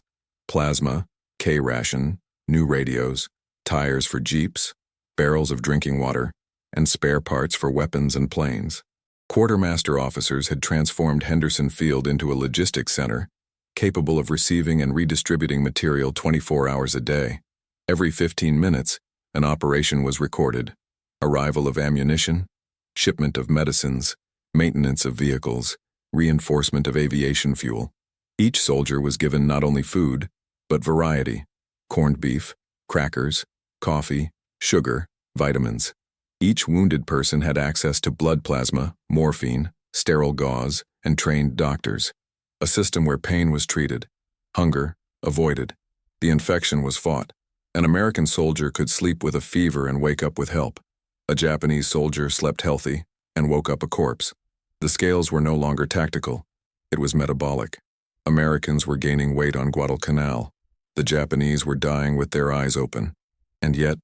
plasma, K-ration, new radios, tires for jeeps, barrels of drinking water, and spare parts for weapons and planes. Quartermaster officers had transformed Henderson Field into a logistics center, capable of receiving and redistributing material 24 hours a day. Every 15 minutes, an operation was recorded: arrival of ammunition, shipment of medicines, maintenance of vehicles, reinforcement of aviation fuel. Each soldier was given not only food, but variety: corned beef, crackers, coffee, sugar, vitamins. Each wounded person had access to blood plasma, morphine, sterile gauze, and trained doctors. A system where pain was treated, hunger avoided. The infection was fought. An American soldier could sleep with a fever and wake up with help. A Japanese soldier slept healthy and woke up a corpse. The scales were no longer tactical. It was metabolic. Americans were gaining weight on Guadalcanal. The Japanese were dying with their eyes open. And yet,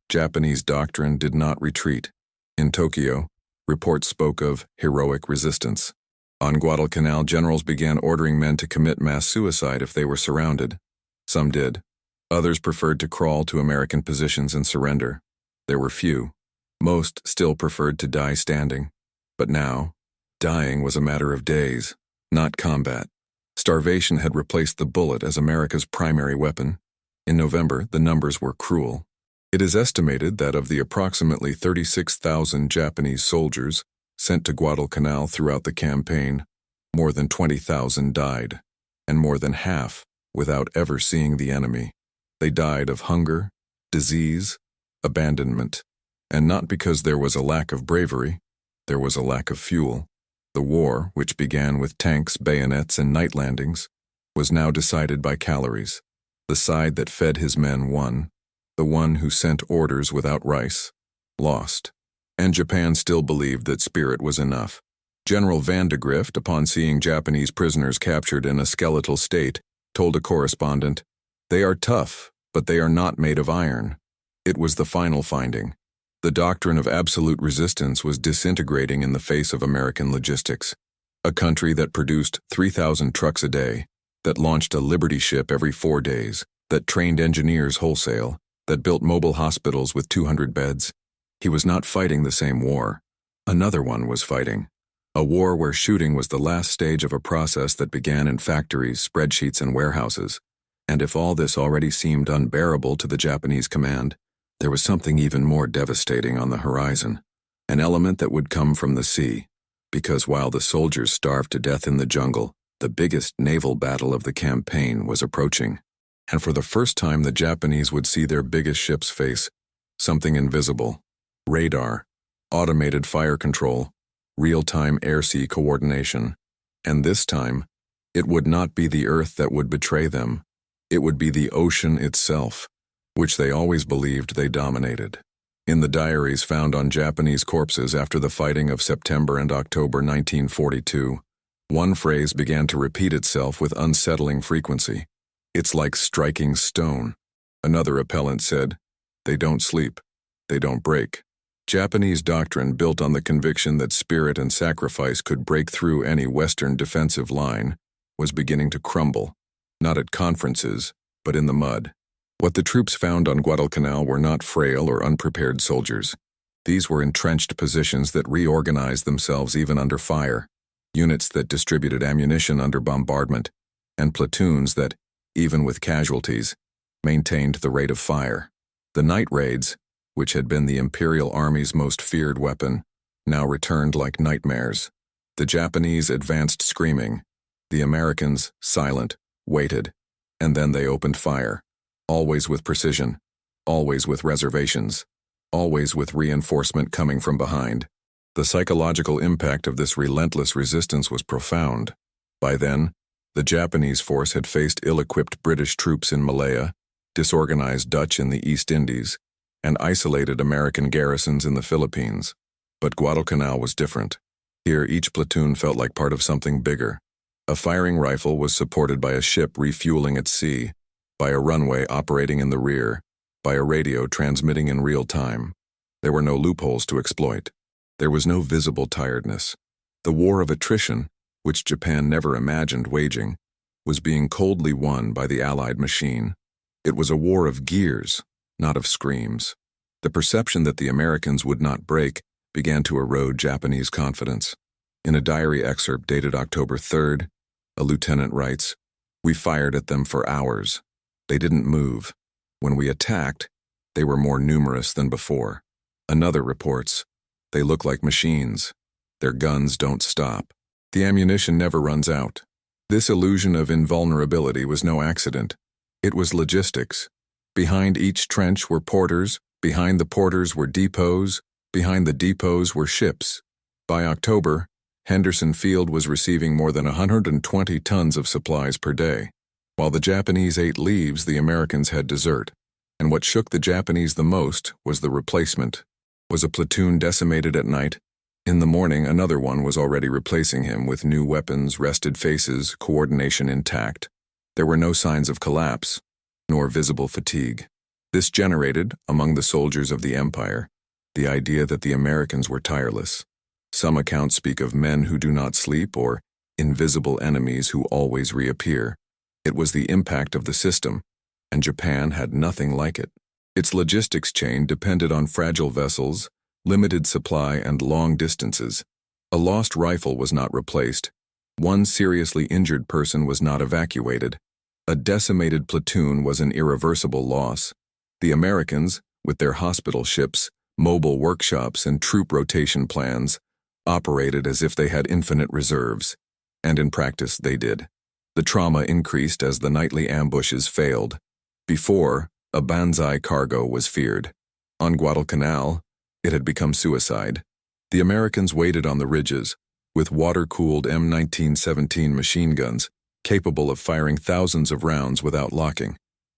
Japanese doctrine did not retreat. In Tokyo, reports spoke of heroic resistance. On Guadalcanal, generals began ordering men to commit mass suicide if they were surrounded. Some did. Others preferred to crawl to American positions and surrender. There were few. Most still preferred to die standing. But now, dying was a matter of days, not combat. Starvation had replaced the bullet as America's primary weapon. In November, the numbers were cruel. It is estimated that of the approximately 36,000 Japanese soldiers sent to Guadalcanal throughout the campaign, more than 20,000 died, and more than half without ever seeing the enemy. They died of hunger, disease, abandonment, and not because there was a lack of bravery. There was a lack of fuel. The war, which began with tanks, bayonets, and night landings, was now decided by calories. The side that fed his men won. The one who sent orders without rice lost. And Japan still believed that spirit was enough. General Van de Grift, upon seeing Japanese prisoners captured in a skeletal state, told a correspondent, "They are tough, but they are not made of iron." It was the final finding. The doctrine of absolute resistance was disintegrating in the face of American logistics. A country that produced 3,000 trucks a day, that launched a Liberty ship every 4 days, that trained engineers wholesale, that built mobile hospitals with 200 beds. He was not fighting the same war. Another one was fighting. A war where shooting was the last stage of a process that began in factories, spreadsheets, and warehouses. And if all this already seemed unbearable to the Japanese command, there was something even more devastating on the horizon. An element that would come from the sea. Because while the soldiers starved to death in the jungle, the biggest naval battle of the campaign was approaching. And for the first time the Japanese would see their biggest ships face something invisible: radar, automated fire control, real-time air-sea coordination. And this time, it would not be the earth that would betray them. It would be the ocean itself, which they always believed they dominated. In the diaries found on Japanese corpses after the fighting of September and October 1942, one phrase began to repeat itself with unsettling frequency: "It's like striking stone." Another appellant said, "They don't sleep. They don't break." Japanese doctrine, built on the conviction that spirit and sacrifice could break through any Western defensive line, was beginning to crumble, not at conferences, but in the mud. What the troops found on Guadalcanal were not frail or unprepared soldiers. These were entrenched positions that reorganized themselves even under fire, units that distributed ammunition under bombardment, and platoons that, even with casualties, maintained the rate of fire. The night raids, which had been the Imperial Army's most feared weapon, now returned like nightmares. The Japanese advanced screaming. The Americans, silent, waited, and then they opened fire, always with precision, always with reservations, always with reinforcement coming from behind. The psychological impact of this relentless resistance was profound. By then, the Japanese force had faced ill-equipped British troops in Malaya, disorganized Dutch in the East Indies, and isolated American garrisons in the Philippines. But Guadalcanal was different. Here, each platoon felt like part of something bigger. A firing rifle was supported by a ship refueling at sea, by a runway operating in the rear, by a radio transmitting in real time. There were no loopholes to exploit. There was no visible tiredness. The war of attrition, which Japan never imagined waging, was being coldly won by the Allied machine. It was a war of gears, not of screams. The perception that the Americans would not break began to erode Japanese confidence. In a diary excerpt dated October 3rd, a lieutenant writes, "We fired at them for hours. They didn't move. When we attacked, they were more numerous than before." Another reports, "They look like machines. Their guns don't stop. The ammunition never runs out." This illusion of invulnerability was no accident. It was logistics. Behind each trench were porters, behind the porters were depots, behind the depots were ships. By October, Henderson Field was receiving more than 120 tons of supplies per day. While the Japanese ate leaves, the Americans had dessert. And what shook the Japanese the most was the replacement. Was a platoon decimated at night? In the morning, another one was already replacing him with new weapons, rested faces, coordination intact. There were no signs of collapse, nor visible fatigue. This generated, among the soldiers of the Empire, the idea that the Americans were tireless. Some accounts speak of men who do not sleep or invisible enemies who always reappear. It was the impact of the system, and Japan had nothing like it. Its logistics chain depended on fragile vessels, limited supply, and long distances. A lost rifle was not replaced. One seriously injured person was not evacuated. A decimated platoon was an irreversible loss. The Americans, with their hospital ships, mobile workshops, and troop rotation plans, operated as if they had infinite reserves. And in practice, they did. The trauma increased as the nightly ambushes failed. Before, a banzai cargo was feared. On Guadalcanal, it had become suicide. The Americans waited on the ridges, with water-cooled M1917 machine guns, capable of firing thousands of rounds without locking.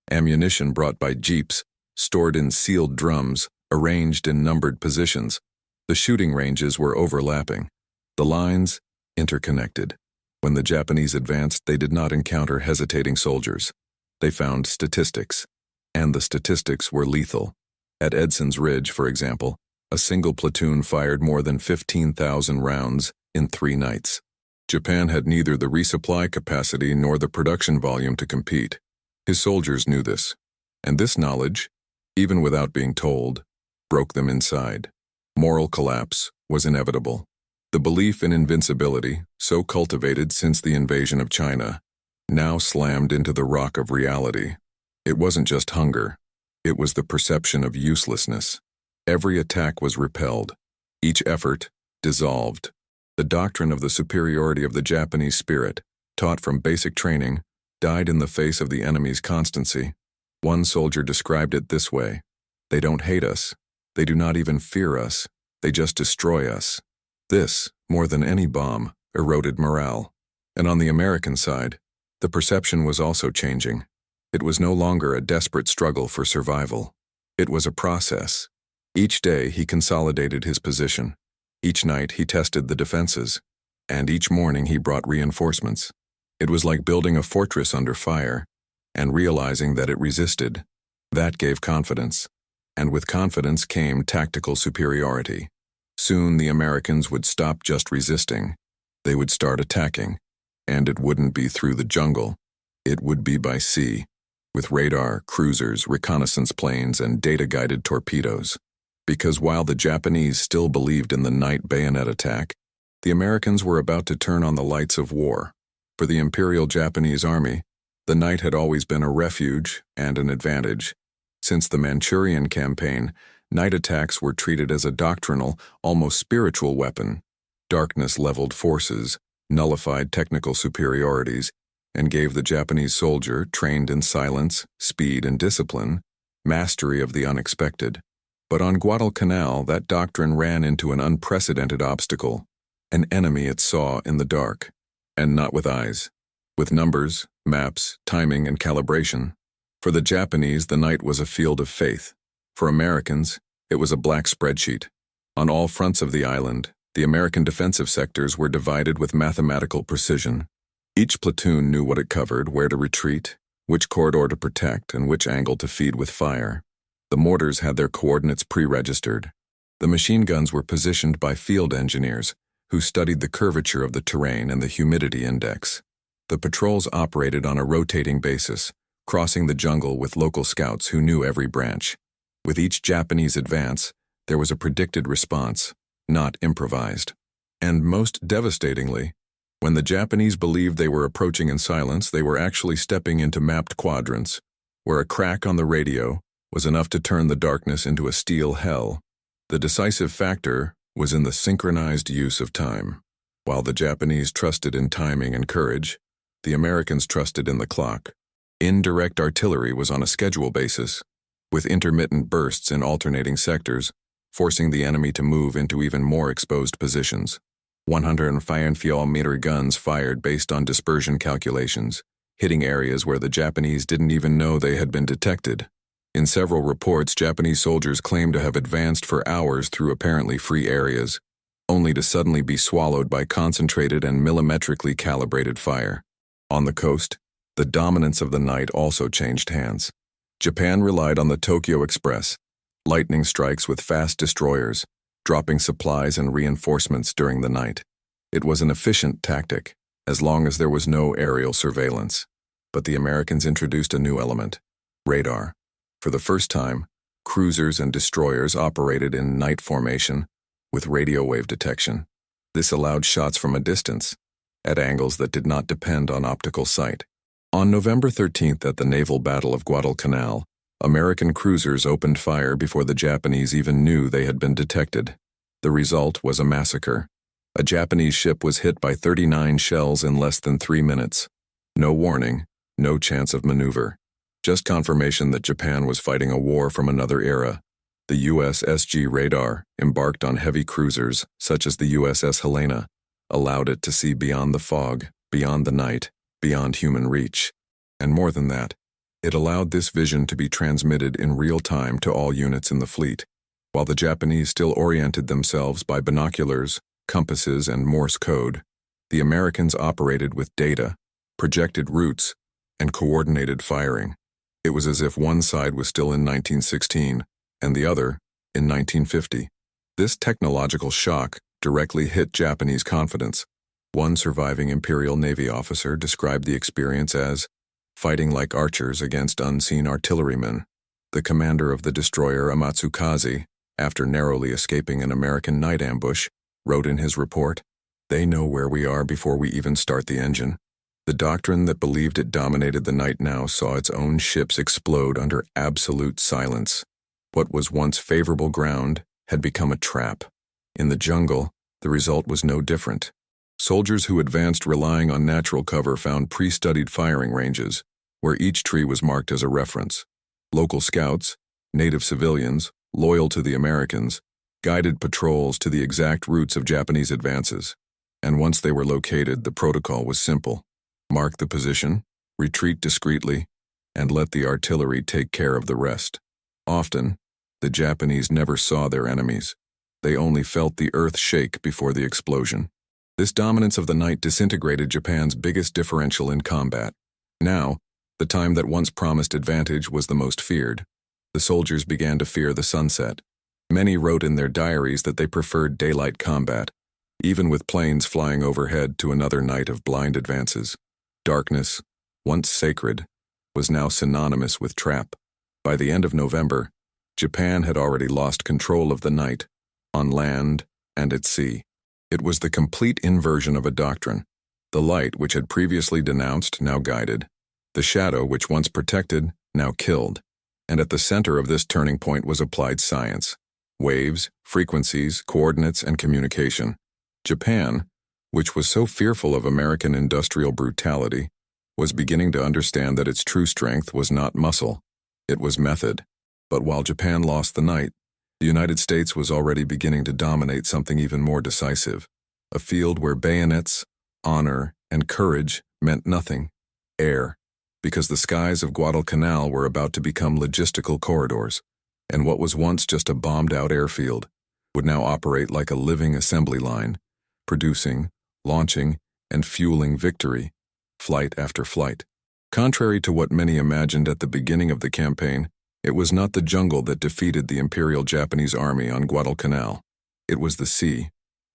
Ammunition brought by jeeps, stored in sealed drums, arranged in numbered positions. The shooting ranges were overlapping. The lines, interconnected. When the Japanese advanced, they did not encounter hesitating soldiers. They found statistics, and the statistics were lethal. At Edson's Ridge, for example, a single platoon fired more than 15,000 rounds in 3 nights. Japan had neither the resupply capacity nor the production volume to compete. His soldiers knew this, and this knowledge, even without being told, broke them inside. Moral collapse was inevitable. The belief in invincibility, so cultivated since the invasion of China, now slammed into the rock of reality. It wasn't just hunger. It was the perception of uselessness. Every attack was repelled. Each effort dissolved. The doctrine of the superiority of the Japanese spirit, taught from basic training, died in the face of the enemy's constancy. One soldier described it this way: "They don't hate us. They do not even fear us. They just destroy us." This, more than any bomb, eroded morale. And on the American side, the perception was also changing. It was no longer a desperate struggle for survival. It was a process. Each day he consolidated his position. Each night he tested the defenses. And each morning he brought reinforcements. It was like building a fortress under fire and realizing that it resisted. That gave confidence. And with confidence came tactical superiority. Soon the Americans would stop just resisting. They would start attacking. And it wouldn't be through the jungle. It would be by sea, with radar, cruisers, reconnaissance planes, and data-guided torpedoes. Because while the Japanese still believed in the night bayonet attack, the Americans were about to turn on the lights of war. For the Imperial Japanese Army, the night had always been a refuge and an advantage. Since the Manchurian campaign, night attacks were treated as a doctrinal, almost spiritual weapon. Darkness leveled forces, nullified technical superiorities, and gave the Japanese soldier, trained in silence, speed, and discipline, mastery of the unexpected. But on Guadalcanal, that doctrine ran into an unprecedented obstacle, an enemy it saw in the dark, and not with eyes, with numbers, maps, timing, and calibration. For the Japanese, the night was a field of faith. For Americans, it was a black spreadsheet. On all fronts of the island, the American defensive sectors were divided with mathematical precision. Each platoon knew what it covered, where to retreat, which corridor to protect, and which angle to feed with fire. The mortars had their coordinates pre-registered. The machine guns were positioned by field engineers, who studied the curvature of the terrain and the humidity index. The patrols operated on a rotating basis, crossing the jungle with local scouts who knew every branch. With each Japanese advance, there was a predicted response, not improvised. And most devastatingly, when the Japanese believed they were approaching in silence, they were actually stepping into mapped quadrants, where a crack on the radio was enough to turn the darkness into a steel hell. The decisive factor was in the synchronized use of time. While the Japanese trusted in timing and courage, the Americans trusted in the clock. Indirect artillery was on a schedule basis, with intermittent bursts in alternating sectors, forcing the enemy to move into even more exposed positions. 105mm guns fired based on dispersion calculations, hitting areas where the Japanese didn't even know they had been detected. In several reports, Japanese soldiers claimed to have advanced for hours through apparently free areas, only to suddenly be swallowed by concentrated and millimetrically calibrated fire. On the coast, the dominance of the night also changed hands. Japan relied on the Tokyo Express, lightning strikes with fast destroyers, dropping supplies and reinforcements during the night. It was an efficient tactic, as long as there was no aerial surveillance. But the Americans introduced a new element: radar. For the first time, cruisers and destroyers operated in night formation with radio wave detection. This allowed shots from a distance, at angles that did not depend on optical sight. On November 13th at the naval battle of Guadalcanal, American cruisers opened fire before the Japanese even knew they had been detected. The result was a massacre. A Japanese ship was hit by 39 shells in less than 3 minutes. No warning, no chance of maneuver. Just confirmation that Japan was fighting a war from another era. The USSG radar, embarked on heavy cruisers, such as the USS Helena, allowed it to see beyond the fog, beyond the night, beyond human reach. And more than that, it allowed this vision to be transmitted in real time to all units in the fleet, while the Japanese still oriented themselves by binoculars, compasses, and Morse code. The Americans operated with data, projected routes, and coordinated firing. It was as if one side was still in 1916 and the other in 1950. This technological shock directly hit Japanese confidence. One surviving Imperial Navy officer described the experience as fighting like archers against unseen artillerymen. The commander of the destroyer Amatsukaze, after narrowly escaping an American night ambush, wrote in his report, "They know where we are before we even start the engine." The doctrine that believed it dominated the night now saw its own ships explode under absolute silence. What was once favorable ground had become a trap. In the jungle, the result was no different. Soldiers who advanced relying on natural cover found pre-studied firing ranges, where each tree was marked as a reference. Local scouts, native civilians, loyal to the Americans, guided patrols to the exact routes of Japanese advances. And once they were located, the protocol was simple. Mark the position, retreat discreetly, and let the artillery take care of the rest. Often, the Japanese never saw their enemies. They only felt the earth shake before the explosion. This dominance of the night disintegrated Japan's biggest differential in combat. Now, the time that once promised advantage was the most feared. The soldiers began to fear the sunset. Many wrote in their diaries that they preferred daylight combat, even with planes flying overhead, to another night of blind advances. Darkness, once sacred, was now synonymous with trap. By the end of November, Japan had already lost control of the night, on land and at sea. It was the complete inversion of a doctrine. The light, which had previously denounced, now guided. The shadow, which once protected, now killed. And at the center of this turning point was applied science. Waves, frequencies, coordinates, and communication. Japan, which was so fearful of American industrial brutality, was beginning to understand that its true strength was not muscle, it was method. But while Japan lost the night, the United States was already beginning to dominate something even more decisive, a field where bayonets, honor, and courage meant nothing: air, because the skies of Guadalcanal were about to become logistical corridors, and what was once just a bombed-out airfield would now operate like a living assembly line, producing, launching, and fueling victory, flight after flight. Contrary to what many imagined at the beginning of the campaign, it was not the jungle that defeated the Imperial Japanese army on Guadalcanal. It was the sea,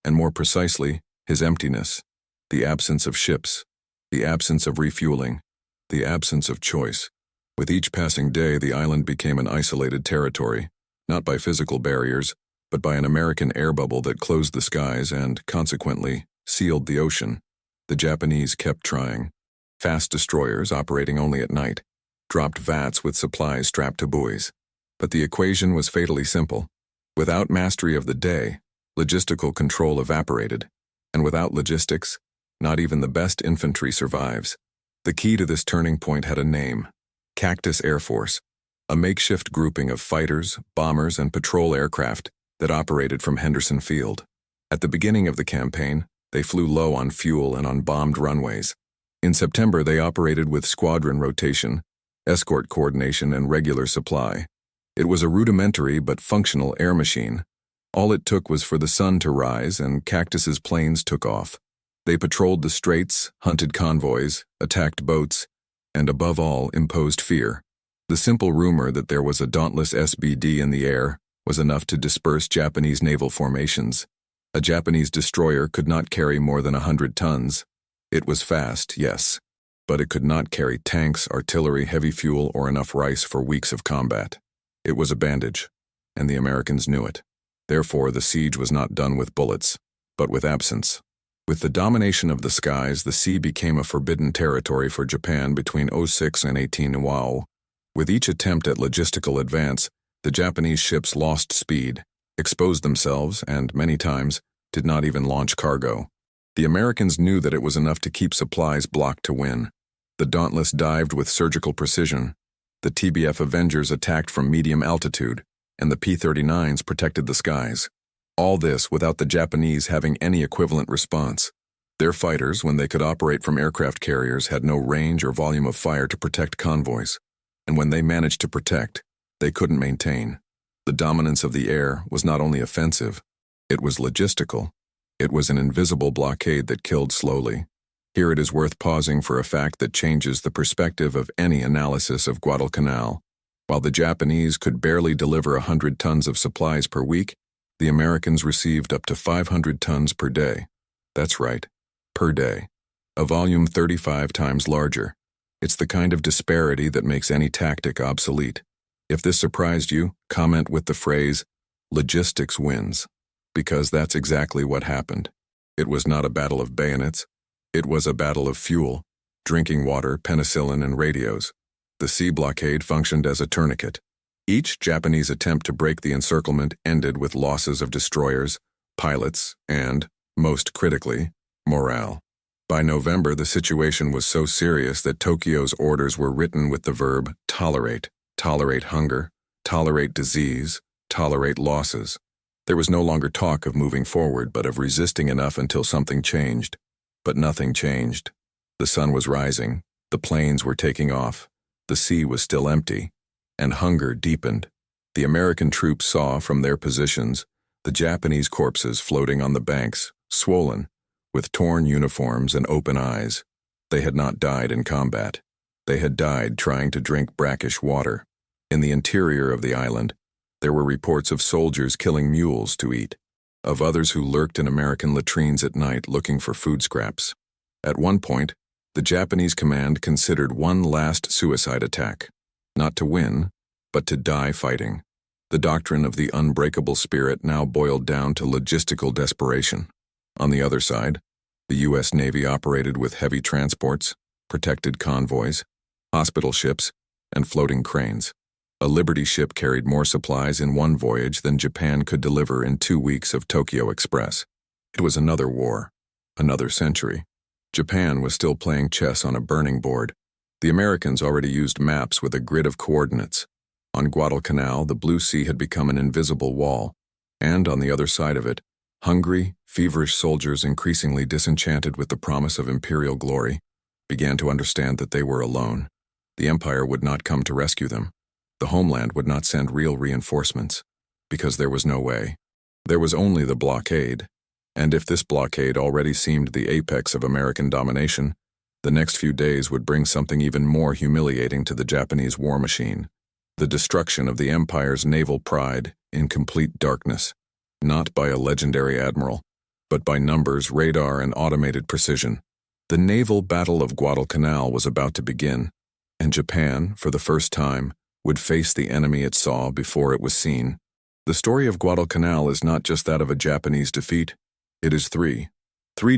and more precisely, his emptiness, the absence of ships, the absence of refueling, the absence of choice. With each passing day, the island became an isolated territory, not by physical barriers, but by an American air bubble that closed the skies and, consequently, sealed the ocean. The Japanese kept trying. Fast destroyers, operating only at night, dropped vats with supplies strapped to buoys. But the equation was fatally simple. Without mastery of the day, logistical control evaporated. And without logistics, not even the best infantry survives. The key to this turning point had a name: Cactus Air Force, a makeshift grouping of fighters, bombers, and patrol aircraft that operated from Henderson Field. At the beginning of the campaign, they flew low on fuel and on bombed runways. In September, they operated with squadron rotation, escort coordination, and regular supply. It was a rudimentary but functional air machine. All it took was for the sun to rise and Cactus's planes took off. They patrolled the straits, hunted convoys, attacked boats, and above all, imposed fear. The simple rumor that there was a dauntless SBD in the air was enough to disperse Japanese naval formations. A Japanese destroyer could not carry more than 100 tons. It was fast, yes, but it could not carry tanks, artillery, heavy fuel, or enough rice for weeks of combat. It was a bandage, and the Americans knew it. Therefore, the siege was not done with bullets, but with absence. With the domination of the skies, the sea became a forbidden territory for Japan between 06 and 18 Wow. With each attempt at logistical advance, the Japanese ships lost speed, exposed themselves, and, many times, did not even launch cargo. The Americans knew that it was enough to keep supplies blocked to win. The Dauntless dived with surgical precision. The TBF Avengers attacked from medium altitude, and the P-39s protected the skies. All this without the Japanese having any equivalent response. Their fighters, when they could operate from aircraft carriers, had no range or volume of fire to protect convoys. And when they managed to protect, they couldn't maintain. The dominance of the air was not only offensive, it was logistical. It was an invisible blockade that killed slowly. Here it is worth pausing for a fact that changes the perspective of any analysis of Guadalcanal. While the Japanese could barely deliver 100 tons of supplies per week, the Americans received up to 500 tons per day. That's right, per day. A volume 35 times larger. It's the kind of disparity that makes any tactic obsolete. If this surprised you, comment with the phrase, "Logistics wins," because that's exactly what happened. It was not a battle of bayonets. It was a battle of fuel, drinking water, penicillin, and radios. The sea blockade functioned as a tourniquet. Each Japanese attempt to break the encirclement ended with losses of destroyers, pilots, and, most critically, Morale. By November, the situation was so serious that Tokyo's orders were written with the verb tolerate hunger, tolerate disease, tolerate losses. There was no longer talk of moving forward, but of resisting enough until something changed. But nothing changed. The sun was rising, the planes were taking off, the sea was still empty, and hunger deepened. The American troops saw from their positions the Japanese corpses floating on the banks, swollen, with torn uniforms and open eyes. They had not died in combat. They had died trying to drink brackish water. In the interior of the island, there were reports of soldiers killing mules to eat, of others who lurked in American latrines at night looking for food scraps. At one point, the Japanese command considered one last suicide attack, not to win, but to die fighting. The doctrine of the unbreakable spirit now boiled down to logistical desperation. On the other side, the U.S. Navy operated with heavy transports, protected convoys, hospital ships, and floating cranes. A Liberty ship carried more supplies in one voyage than Japan could deliver in 2 weeks of Tokyo Express. It was another war, another century. Japan was still playing chess on a burning board. The Americans already used maps with a grid of coordinates. On Guadalcanal, the blue sea had become an invisible wall, and on the other side of it, hungry, feverish soldiers increasingly disenchanted with the promise of imperial glory began to understand that they were alone. The empire would not come to rescue them. The homeland would not send real reinforcements, because there was no way. There was only the blockade, and if this blockade already seemed the apex of American domination, the next few days would bring something even more humiliating to the Japanese war machine: the destruction of the empire's naval pride in complete darkness, not by a legendary admiral, but by numbers, radar, and automated precision. The naval battle of Guadalcanal was about to begin, and Japan, for the first time, would face the enemy it saw before it was seen. The story of Guadalcanal is not just that of a Japanese defeat. It is three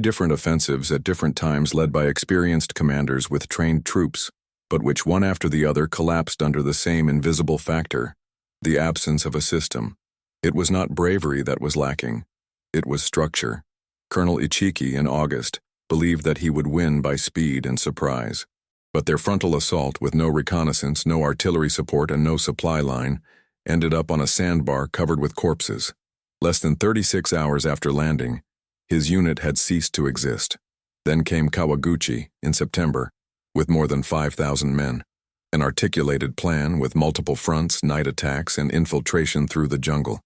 different offensives at different times led by experienced commanders with trained troops, but which one after the other collapsed under the same invisible factor: the absence of a system. It was not bravery that was lacking. It was structure. Colonel Ichiki, in August, believed that he would win by speed and surprise. But their frontal assault, with no reconnaissance, no artillery support, and no supply line, ended up on a sandbar covered with corpses. Less than 36 hours after landing, his unit had ceased to exist. Then came Kawaguchi, in September, with more than 5,000 men. An articulated plan with multiple fronts, night attacks, and infiltration through the jungle.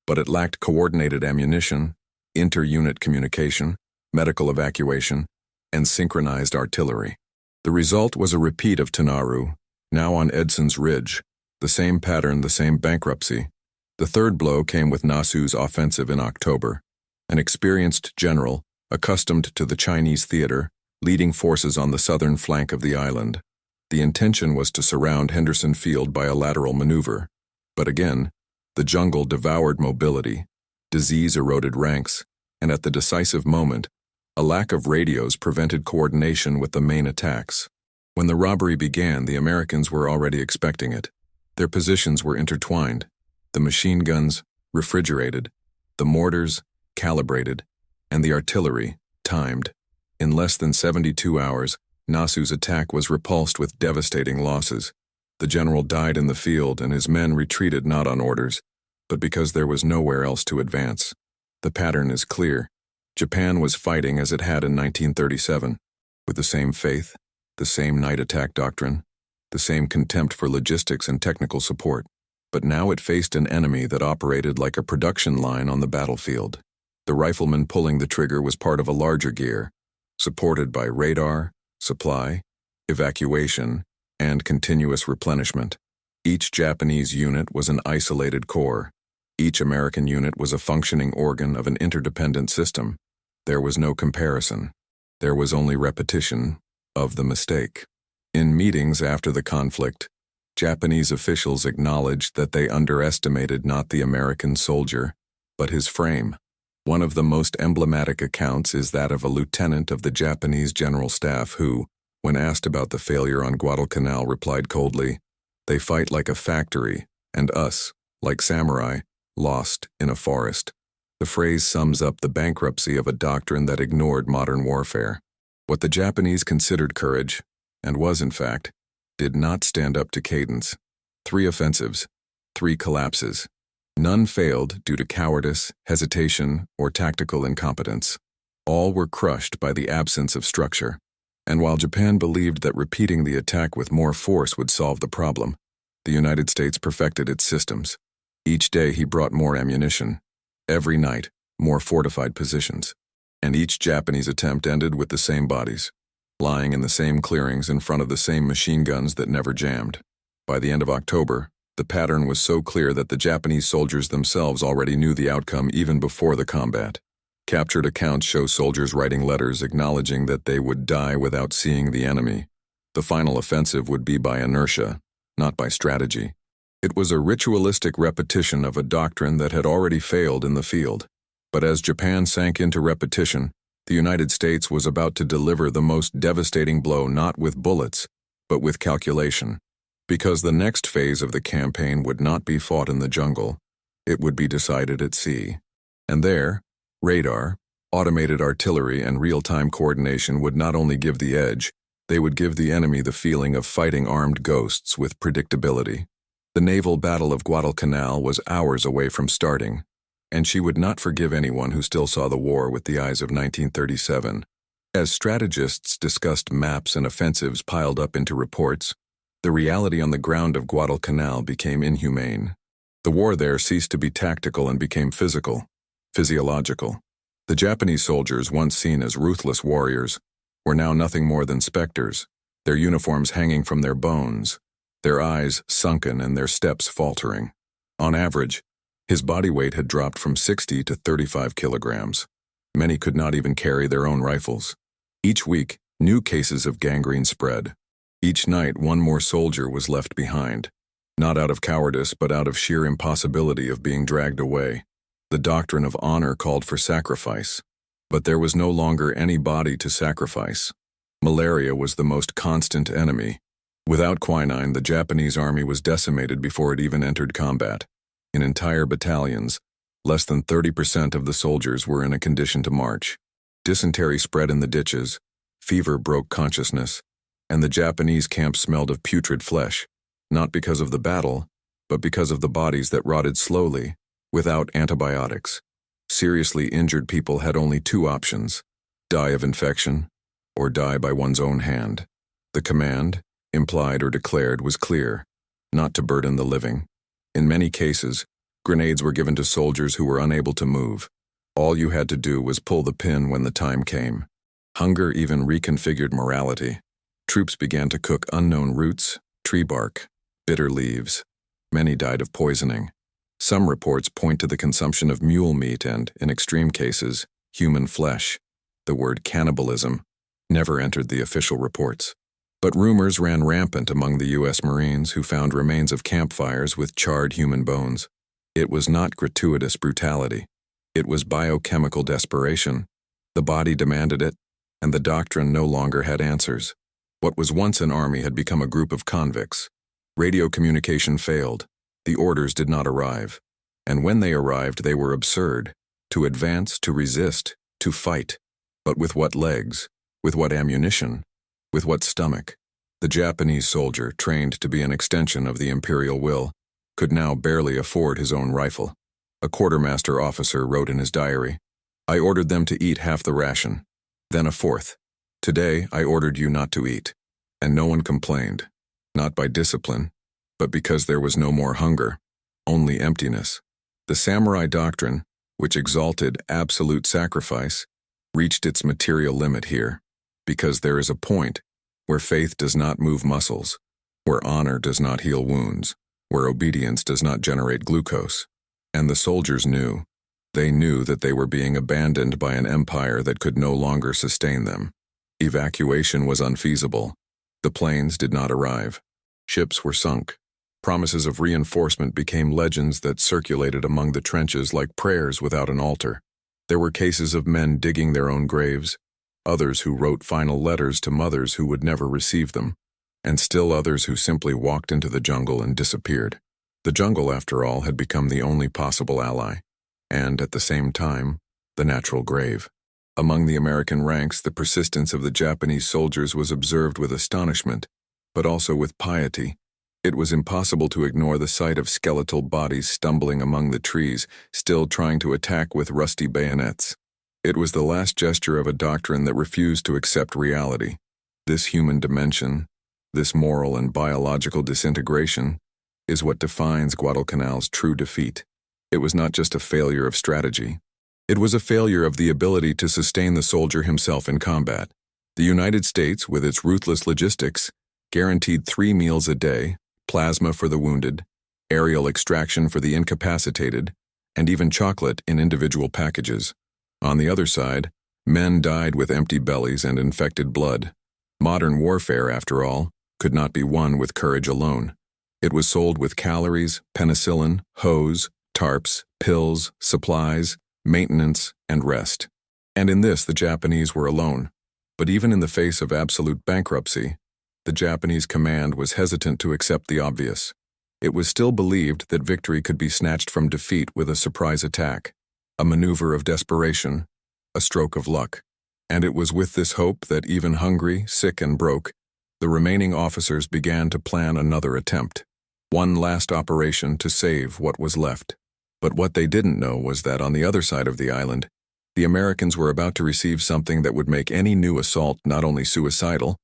But it lacked coordinated ammunition, inter-unit communication, medical evacuation, and synchronized artillery. The result was a repeat of Tanaru, now on Edson's Ridge, the same pattern, the same bankruptcy. The third blow came with Nasu's offensive in October. An experienced general, accustomed to the Chinese theater, leading forces on the southern flank of the island. The intention was to surround Henderson Field by a lateral maneuver. But again, the jungle devoured mobility, disease eroded ranks, and at the decisive moment, a lack of radios prevented coordination with the main attacks. When the robbery began, the Americans were already expecting it. Their positions were intertwined, the machine guns refrigerated, the mortars calibrated, and the artillery timed. In less than 72 hours, Nasu's attack was repulsed with devastating losses. The general died in the field, and his men retreated not on orders, but because there was nowhere else to advance. The pattern is clear. Japan was fighting as it had in 1937, with the same faith, the same night attack doctrine, the same contempt for logistics and technical support. But now it faced an enemy that operated like a production line on the battlefield. The rifleman pulling the trigger was part of a larger gear, supported by radar, supply, evacuation, and continuous replenishment. Each Japanese unit was an isolated core. Each American unit was a functioning organ of an interdependent system. There was no comparison. There was only repetition of the mistake. In meetings after the conflict, Japanese officials acknowledged that they underestimated not the American soldier, but his frame. One of the most emblematic accounts is that of a lieutenant of the Japanese General Staff who, when asked about the failure on Guadalcanal, replied coldly, "They fight like a factory, and us, like samurai, lost in a forest." The phrase sums up the bankruptcy of a doctrine that ignored modern warfare. What the Japanese considered courage, and was in fact, did not stand up to cadence. 3 offensives, 3 collapses. None failed due to cowardice, hesitation, or tactical incompetence. All were crushed by the absence of structure. And while Japan believed that repeating the attack with more force would solve the problem, the United States perfected its systems. Each day he brought more ammunition. Every night, more fortified positions. And each Japanese attempt ended with the same bodies, lying in the same clearings in front of the same machine guns that never jammed. By the end of October, the pattern was so clear that the Japanese soldiers themselves already knew the outcome even before the combat. Captured accounts show soldiers writing letters acknowledging that they would die without seeing the enemy. The final offensive would be by inertia, not by strategy. It was a ritualistic repetition of a doctrine that had already failed in the field. But as Japan sank into repetition, the United States was about to deliver the most devastating blow not with bullets, but with calculation. Because the next phase of the campaign would not be fought in the jungle, it would be decided at sea. And there, radar, automated artillery, and real-time coordination would not only give the edge, they would give the enemy the feeling of fighting armed ghosts with predictability. The naval battle of Guadalcanal was hours away from starting, and she would not forgive anyone who still saw the war with the eyes of 1937. As strategists discussed maps and offensives piled up into reports, the reality on the ground of Guadalcanal became inhumane. The war there ceased to be tactical and became physiological. The Japanese soldiers, once seen as ruthless warriors, were now nothing more than specters, their uniforms hanging from their bones, their eyes sunken and their steps faltering. On average, his body weight had dropped from 60 to 35 kilograms. Many could not even carry their own rifles. Each week, new cases of gangrene spread. Each night, one more soldier was left behind, not out of cowardice but out of sheer impossibility of being dragged away. The doctrine of honor called for sacrifice, but there was no longer any body to sacrifice. Malaria was the most constant enemy. Without quinine, the Japanese army was decimated before it even entered combat. In entire battalions, less than 30% of the soldiers were in a condition to march. Dysentery spread in the ditches, fever broke consciousness, and the Japanese camp smelled of putrid flesh, not because of the battle, but because of the bodies that rotted slowly, without antibiotics. Seriously injured people had only 2 options: die of infection, or die by one's own hand. The command, implied or declared, was clear: not to burden the living. In many cases, grenades were given to soldiers who were unable to move. All you had to do was pull the pin when the time came. Hunger even reconfigured morality. Troops began to cook unknown roots, tree bark, bitter leaves. Many died of poisoning. Some reports point to the consumption of mule meat and, in extreme cases, human flesh. The word cannibalism never entered the official reports. But rumors ran rampant among the U.S. Marines who found remains of campfires with charred human bones. It was not gratuitous brutality. It was biochemical desperation. The body demanded it, and the doctrine no longer had answers. What was once an army had become a group of convicts. Radio communication failed. The orders did not arrive. And when they arrived, they were absurd. To advance, to resist, to fight. But with what legs? With what ammunition? With what stomach? The Japanese soldier, trained to be an extension of the Imperial will, could now barely afford his own rifle. A quartermaster officer wrote in his diary, "I ordered them to eat half the ration, then a fourth. Today, I ordered you not to eat." And no one complained, not by discipline, but because there was no more hunger, only emptiness. The samurai doctrine, which exalted absolute sacrifice, reached its material limit here, because there is a point where faith does not move muscles, where honor does not heal wounds, where obedience does not generate glucose. And the soldiers knew. They knew that they were being abandoned by an empire that could no longer sustain them. Evacuation was unfeasible. The planes did not arrive. Ships were sunk. Promises of reinforcement became legends that circulated among the trenches like prayers without an altar. There were cases of men digging their own graves, others who wrote final letters to mothers who would never receive them, and still others who simply walked into the jungle and disappeared. The jungle, after all, had become the only possible ally. and, at the same time, the natural grave. Among the American ranks, the persistence of the Japanese soldiers was observed with astonishment, but also with piety. It was impossible to ignore the sight of skeletal bodies stumbling among the trees, still trying to attack with rusty bayonets. It was the last gesture of a doctrine that refused to accept reality. This human dimension, this moral and biological disintegration, is what defines Guadalcanal's true defeat. It was not just a failure of strategy. It was a failure of the ability to sustain the soldier himself in combat. The United States, with its ruthless logistics, guaranteed 3 meals a day, plasma for the wounded, aerial extraction for the incapacitated, and even chocolate in individual packages. On the other side, men died with empty bellies and infected blood. Modern warfare, after all, could not be won with courage alone. It was sold with calories, penicillin, hose, tarps, pills, supplies, maintenance, and rest. And in this, the Japanese were alone. But even in the face of absolute bankruptcy, the Japanese command was hesitant to accept the obvious. It was still believed that victory could be snatched from defeat with a surprise attack, a maneuver of desperation, a stroke of luck. And it was with this hope that, even hungry, sick, and broke, the remaining officers began to plan another attempt. One last operation to save what was left. But what they didn't know was that on the other side of the island, the Americans were about to receive something that would make any new assault not only suicidal,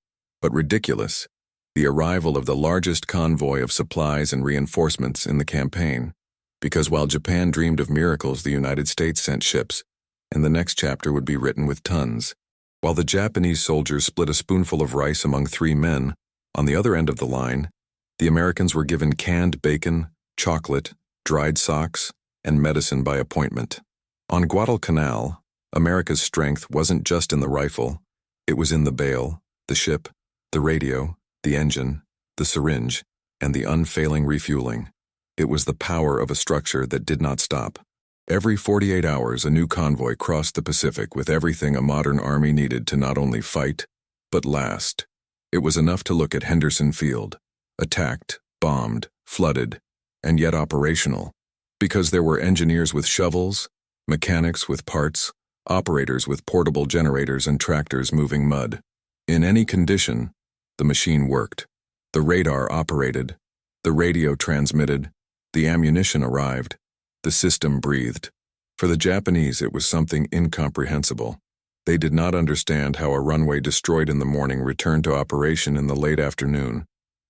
but ridiculous: the arrival of the largest convoy of supplies and reinforcements in the campaign. Because while Japan dreamed of miracles, the United States sent ships, and the next chapter would be written with tons. While the Japanese soldiers split a spoonful of rice among 3 men, on the other end of the line, the Americans were given canned bacon, chocolate, dried socks, and medicine by appointment. On Guadalcanal, America's strength wasn't just in the rifle, it was in the bale, the ship, the radio, the engine, the syringe, and the unfailing refueling. It was the power of a structure that did not stop. Every 48 hours, a new convoy crossed the Pacific with everything a modern army needed to not only fight, but last. It was enough to look at Henderson Field, attacked, bombed, flooded, and yet operational, because there were engineers with shovels, mechanics with parts, operators with portable generators, and tractors moving mud. In any condition, the machine worked. The radar operated, the radio transmitted, the ammunition arrived, the system breathed. For the Japanese, it was something incomprehensible. They did not understand how a runway destroyed in the morning returned to operation in the late afternoon.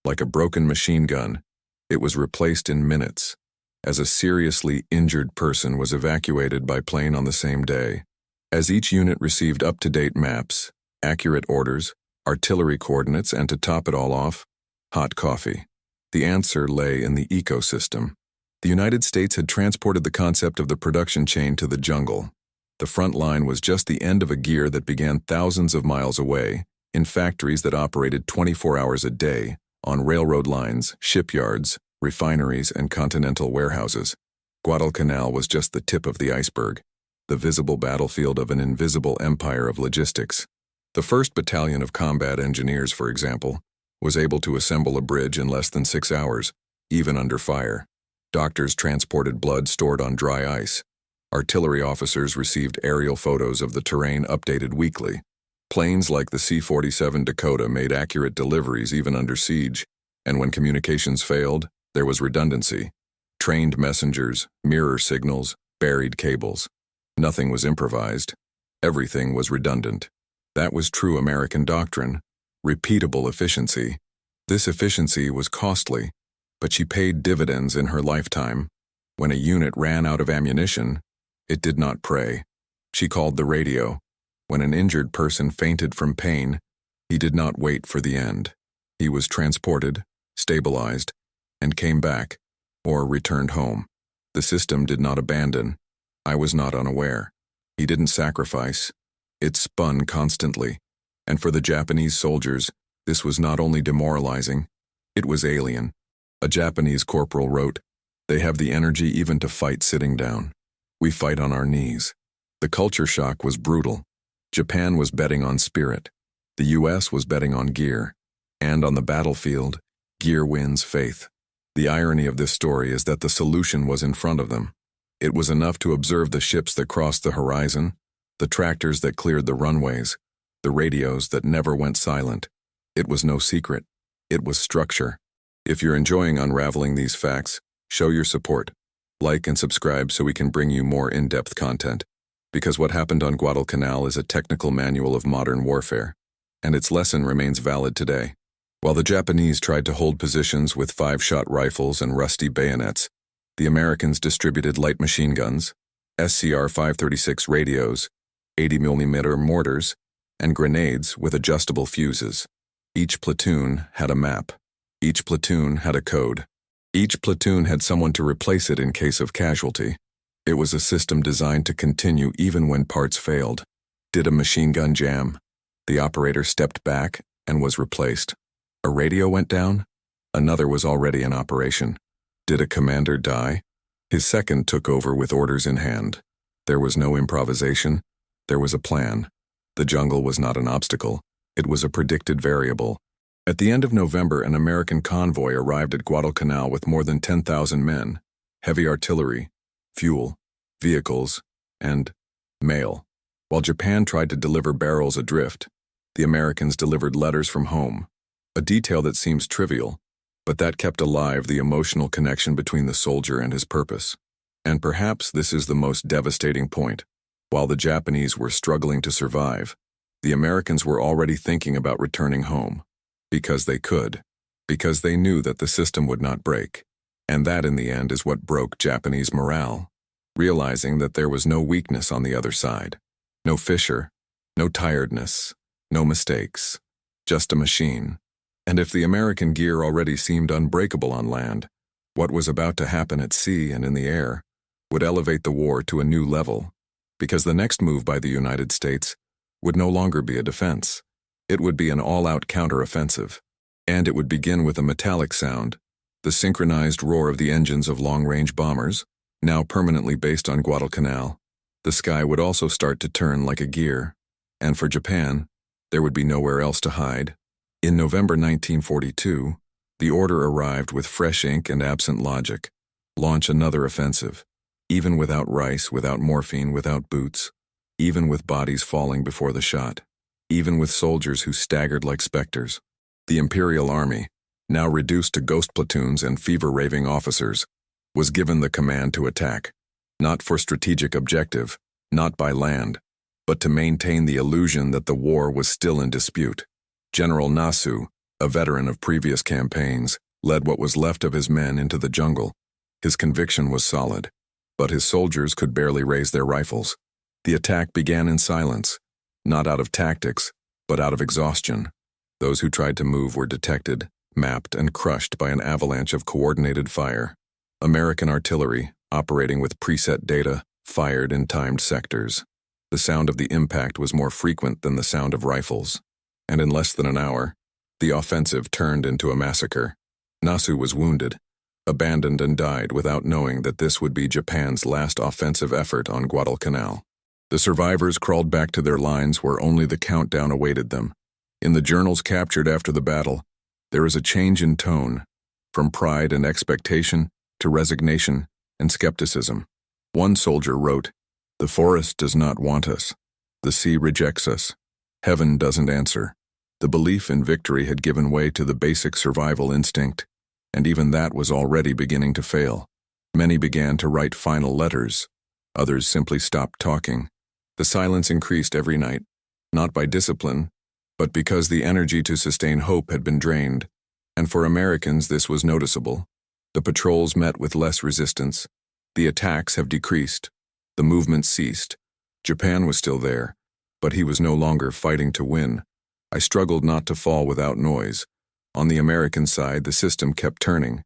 Like a broken machine gun, it was replaced in minutes, as a seriously injured person was evacuated by plane on the same day. As each unit received up-to-date maps, accurate orders, artillery coordinates, and to top it all off, hot coffee. The answer lay in the ecosystem. The United States had transported the concept of the production chain to the jungle. The front line was just the end of a gear that began thousands of miles away, in factories that operated 24 hours a day, on railroad lines, shipyards, refineries, and continental warehouses. Guadalcanal was just the tip of the iceberg, the visible battlefield of an invisible empire of logistics. The 1st Battalion of Combat Engineers, for example, was able to assemble a bridge in less than 6 hours, even under fire. Doctors transported blood stored on dry ice. Artillery officers received aerial photos of the terrain updated weekly. Planes like the C-47 Dakota made accurate deliveries even under siege, and when communications failed, there was redundancy. Trained messengers, mirror signals, buried cables. Nothing was improvised. Everything was redundant. That was true American doctrine, repeatable efficiency. This efficiency was costly, but she paid dividends in her lifetime. When a unit ran out of ammunition, it did not pray. She called the radio. When an injured person fainted from pain, he did not wait for the end. He was transported, stabilized, and came back, or returned home. The system did not abandon. I was not unaware. He didn't sacrifice. It spun constantly. And for the Japanese soldiers, this was not only demoralizing, it was alien. A Japanese corporal wrote, "They have the energy even to fight sitting down. We fight on our knees." The culture shock was brutal. Japan was betting on spirit. The US was betting on gear. And on the battlefield, gear wins faith. The irony of this story is that the solution was in front of them. It was enough to observe the ships that crossed the horizon, the tractors that cleared the runways, the radios that never went silent. It was no secret. It was structure. If you're enjoying unraveling these facts, show your support. Like and subscribe so we can bring you more in-depth content. Because what happened on Guadalcanal is a technical manual of modern warfare, and its lesson remains valid today. While the Japanese tried to hold positions with 5-shot rifles and rusty bayonets, the Americans distributed light machine guns, SCR-536 radios, 80mm mortars, and grenades with adjustable fuses. Each platoon had a map. Each platoon had a code. Each platoon had someone to replace it in case of casualty. It was a system designed to continue even when parts failed. Did a machine gun jam? The operator stepped back and was replaced. A radio went down? Another was already in operation. Did a commander die? His second took over with orders in hand. There was no improvisation. There was a plan. The jungle was not an obstacle. It was a predicted variable. At the end of November, an American convoy arrived at Guadalcanal with more than 10,000 men, heavy artillery, fuel, vehicles, and mail. While Japan tried to deliver barrels adrift, the Americans delivered letters from home, a detail that seems trivial, but that kept alive the emotional connection between the soldier and his purpose. And perhaps this is the most devastating point. While the Japanese were struggling to survive, the Americans were already thinking about returning home. Because they could. Because they knew that the system would not break. And that, in the end, is what broke Japanese morale. Realizing that there was no weakness on the other side. No fissure, no tiredness, no mistakes. Just a machine. And if the American gear already seemed unbreakable on land, what was about to happen at sea and in the air would elevate the war to a new level. Because the next move by the United States would no longer be a defense. It would be an all-out counter-offensive. And it would begin with a metallic sound, the synchronized roar of the engines of long-range bombers, now permanently based on Guadalcanal. The sky would also start to turn like a gear. And for Japan, there would be nowhere else to hide. In November 1942, the order arrived with fresh ink and absent logic. Launch another offensive. Even without rice, without morphine, without boots. Even with bodies falling before the shot. Even with soldiers who staggered like specters. The Imperial Army, now reduced to ghost platoons and fever-raving officers, was given the command to attack. Not for strategic objective, not by land, but to maintain the illusion that the war was still in dispute. General Nasu, a veteran of previous campaigns, led what was left of his men into the jungle. His conviction was solid, but his soldiers could barely raise their rifles. The attack began in silence. Not out of tactics, but out of exhaustion. Those who tried to move were detected, mapped, and crushed by an avalanche of coordinated fire. American artillery, operating with preset data, fired in timed sectors. The sound of the impact was more frequent than the sound of rifles. And in less than an hour, the offensive turned into a massacre. Nasu was wounded, abandoned, and died without knowing that this would be Japan's last offensive effort on Guadalcanal. The survivors crawled back to their lines where only the countdown awaited them. In the journals captured after the battle, there is a change in tone, from pride and expectation to resignation and skepticism. One soldier wrote, "The forest does not want us. The sea rejects us. Heaven doesn't answer." The belief in victory had given way to the basic survival instinct, and even that was already beginning to fail. Many began to write final letters. Others simply stopped talking. The silence increased every night, not by discipline, but because the energy to sustain hope had been drained. And for Americans, this was noticeable. The patrols met with less resistance. The attacks have decreased. The movement ceased. Japan was still there, but he was no longer fighting to win. I struggled not to fall without noise. On the American side, the system kept turning.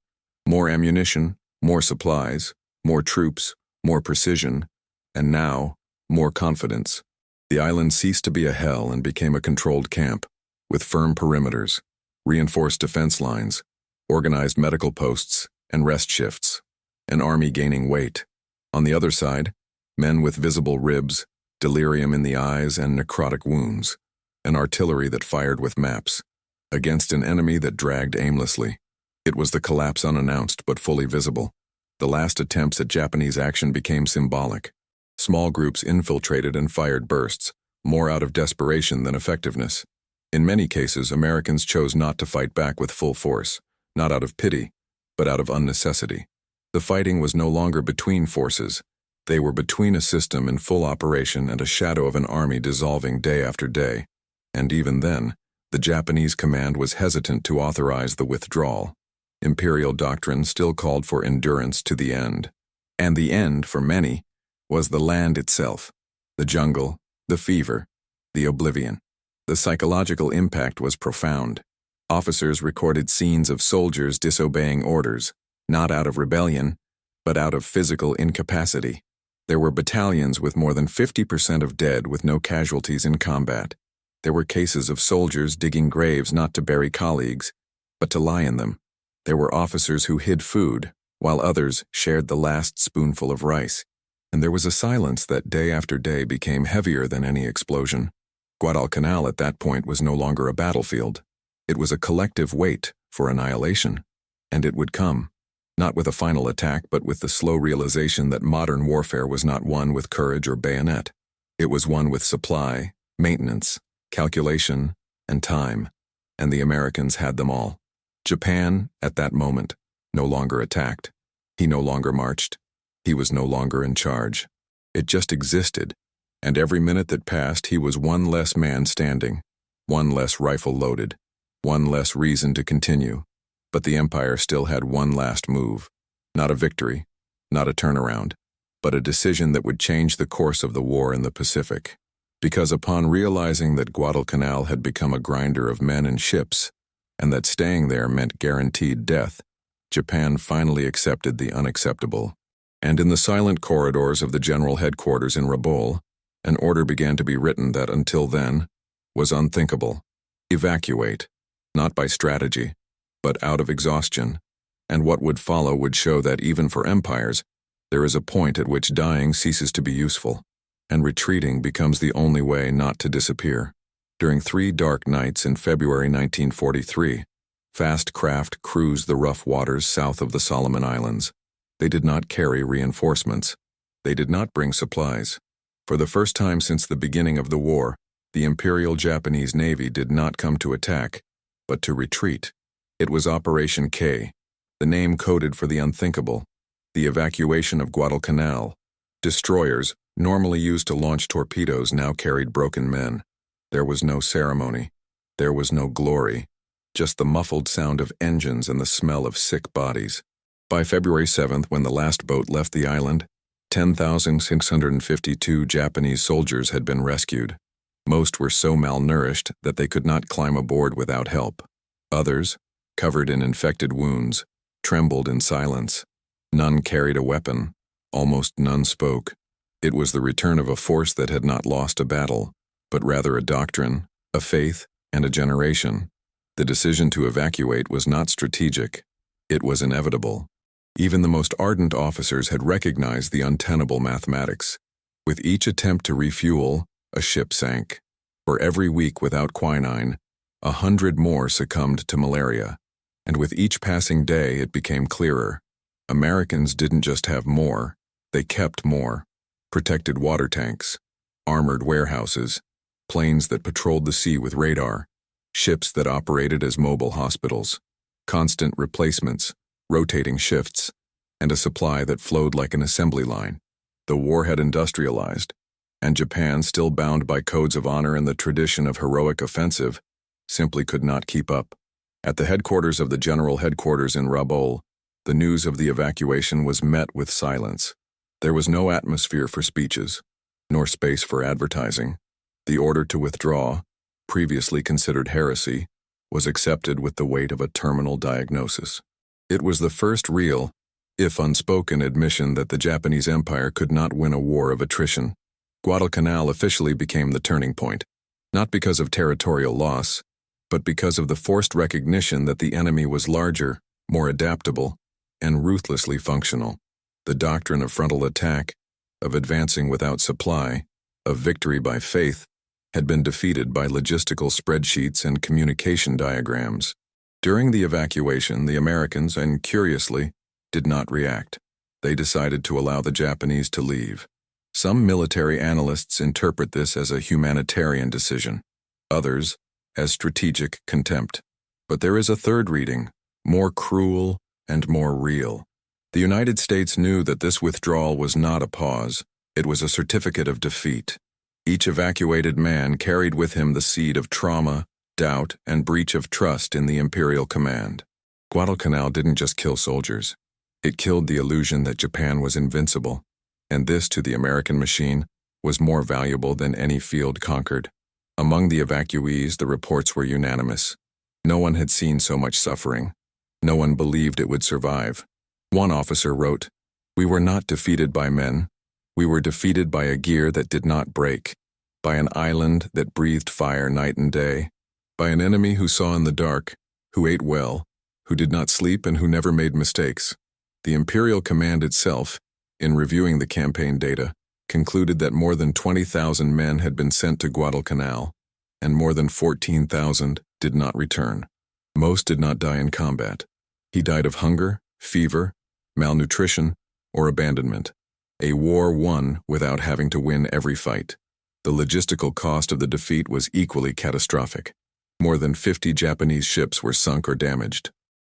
More ammunition, more supplies, more troops, more precision, and now, more confidence. The island ceased to be a hell and became a controlled camp, with firm perimeters, reinforced defense lines, organized medical posts, and rest shifts. An army gaining weight. On the other side, men with visible ribs, delirium in the eyes, and necrotic wounds. An artillery that fired with maps, against an enemy that dragged aimlessly. It was the collapse unannounced but fully visible. The last attempts at Japanese action became symbolic. Small groups infiltrated and fired bursts, more out of desperation than effectiveness. In many cases, Americans chose not to fight back with full force, not out of pity, but out of unnecessity. The fighting was no longer between forces. They were between a system in full operation and a shadow of an army dissolving day after day. And even then, the Japanese command was hesitant to authorize the withdrawal. Imperial doctrine still called for endurance to the end. And the end, for many, was the land itself, the jungle, the fever, the oblivion. The psychological impact was profound. Officers recorded scenes of soldiers disobeying orders, not out of rebellion, but out of physical incapacity. There were battalions with more than 50% of dead with no casualties in combat. There were cases of soldiers digging graves not to bury colleagues, but to lie in them. There were officers who hid food, while others shared the last spoonful of rice. And there was a silence that day after day became heavier than any explosion. Guadalcanal at that point was no longer a battlefield. It was a collective wait for annihilation. And it would come, not with a final attack, but with the slow realization that modern warfare was not won with courage or bayonet. It was won with supply, maintenance, calculation, and time. And the Americans had them all. Japan, at that moment, no longer attacked. He no longer marched. He was no longer in charge. It just existed. And every minute that passed, he was one less man standing, one less rifle loaded, one less reason to continue. But the Empire still had one last move. Not a victory, not a turnaround, but a decision that would change the course of the war in the Pacific. Because upon realizing that Guadalcanal had become a grinder of men and ships, and that staying there meant guaranteed death, Japan finally accepted the unacceptable. And in the silent corridors of the general headquarters in Rabaul, an order began to be written that until then was unthinkable. Evacuate, not by strategy, but out of exhaustion. And what would follow would show that even for empires, there is a point at which dying ceases to be useful, and retreating becomes the only way not to disappear. During 3 dark nights in February 1943, fast craft cruised the rough waters south of the Solomon Islands. They did not carry reinforcements. They did not bring supplies. For the first time since the beginning of the war, the Imperial Japanese Navy did not come to attack, but to retreat. It was Operation K, the name coded for the unthinkable, the evacuation of Guadalcanal. Destroyers, normally used to launch torpedoes, now carried broken men. There was no ceremony. There was no glory. Just the muffled sound of engines and the smell of sick bodies. By February 7th, when the last boat left the island, 10,652 Japanese soldiers had been rescued. Most were so malnourished that they could not climb aboard without help. Others, covered in infected wounds, trembled in silence. None carried a weapon. Almost none spoke. It was the return of a force that had not lost a battle, but rather a doctrine, a faith, and a generation. The decision to evacuate was not strategic. It was inevitable. Even the most ardent officers had recognized the untenable mathematics. With each attempt to refuel, a ship sank. For every week without quinine, 100 more succumbed to malaria. And with each passing day, it became clearer. Americans didn't just have more, they kept more. Protected water tanks, armored warehouses, planes that patrolled the sea with radar, ships that operated as mobile hospitals, constant replacements, rotating shifts, and a supply that flowed like an assembly line. The war had industrialized, and Japan, still bound by codes of honor and the tradition of heroic offensive, simply could not keep up. At the headquarters of the general headquarters in Rabaul, the news of the evacuation was met with silence. There was no atmosphere for speeches, nor space for advertising. The order to withdraw, previously considered heresy, was accepted with the weight of a terminal diagnosis. It was the first real, if unspoken, admission that the Japanese Empire could not win a war of attrition. Guadalcanal officially became the turning point, not because of territorial loss, but because of the forced recognition that the enemy was larger, more adaptable, and ruthlessly functional. The doctrine of frontal attack, of advancing without supply, of victory by faith, had been defeated by logistical spreadsheets and communication diagrams. During the evacuation, the Americans, and curiously, did not react. They decided to allow the Japanese to leave. Some military analysts interpret this as a humanitarian decision, others as strategic contempt. But there is a third reading, more cruel and more real. The United States knew that this withdrawal was not a pause, it was a certificate of defeat. Each evacuated man carried with him the seed of trauma, doubt, and breach of trust in the Imperial command. Guadalcanal didn't just kill soldiers. It killed the illusion that Japan was invincible, and this, to the American machine, was more valuable than any field conquered. Among the evacuees, the reports were unanimous. No one had seen so much suffering. No one believed it would survive. One officer wrote, "We were not defeated by men. We were defeated by a gear that did not break, by an island that breathed fire night and day, by an enemy who saw in the dark, who ate well, who did not sleep, and who never made mistakes." The Imperial command itself, in reviewing the campaign data, concluded that more than 20,000 men had been sent to Guadalcanal, and more than 14,000 did not return. Most did not die in combat. He died of hunger, fever, malnutrition, or abandonment. A war won without having to win every fight. The logistical cost of the defeat was equally catastrophic. More than 50 Japanese ships were sunk or damaged.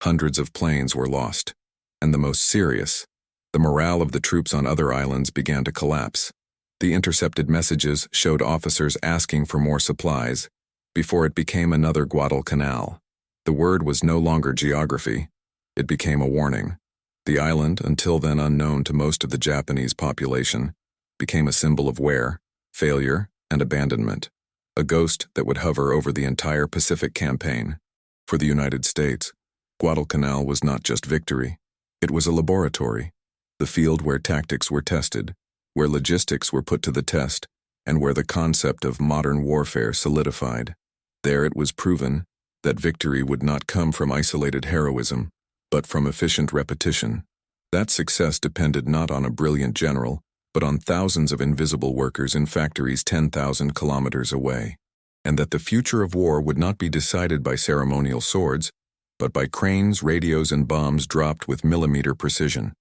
Hundreds of planes were lost. And the most serious, the morale of the troops on other islands began to collapse. The intercepted messages showed officers asking for more supplies before it became another Guadalcanal. The word was no longer geography. It became a warning. The island, until then unknown to most of the Japanese population, became a symbol of wear, failure, and abandonment, a ghost that would hover over the entire Pacific campaign. For the United States, Guadalcanal was not just victory. It was a laboratory, the field where tactics were tested, where logistics were put to the test, and where the concept of modern warfare solidified. There it was proven that victory would not come from isolated heroism, but from efficient repetition. That success depended not on a brilliant general, but on thousands of invisible workers in factories 10,000 kilometers away. And that the future of war would not be decided by ceremonial swords, but by cranes, radios, and bombs dropped with millimeter precision.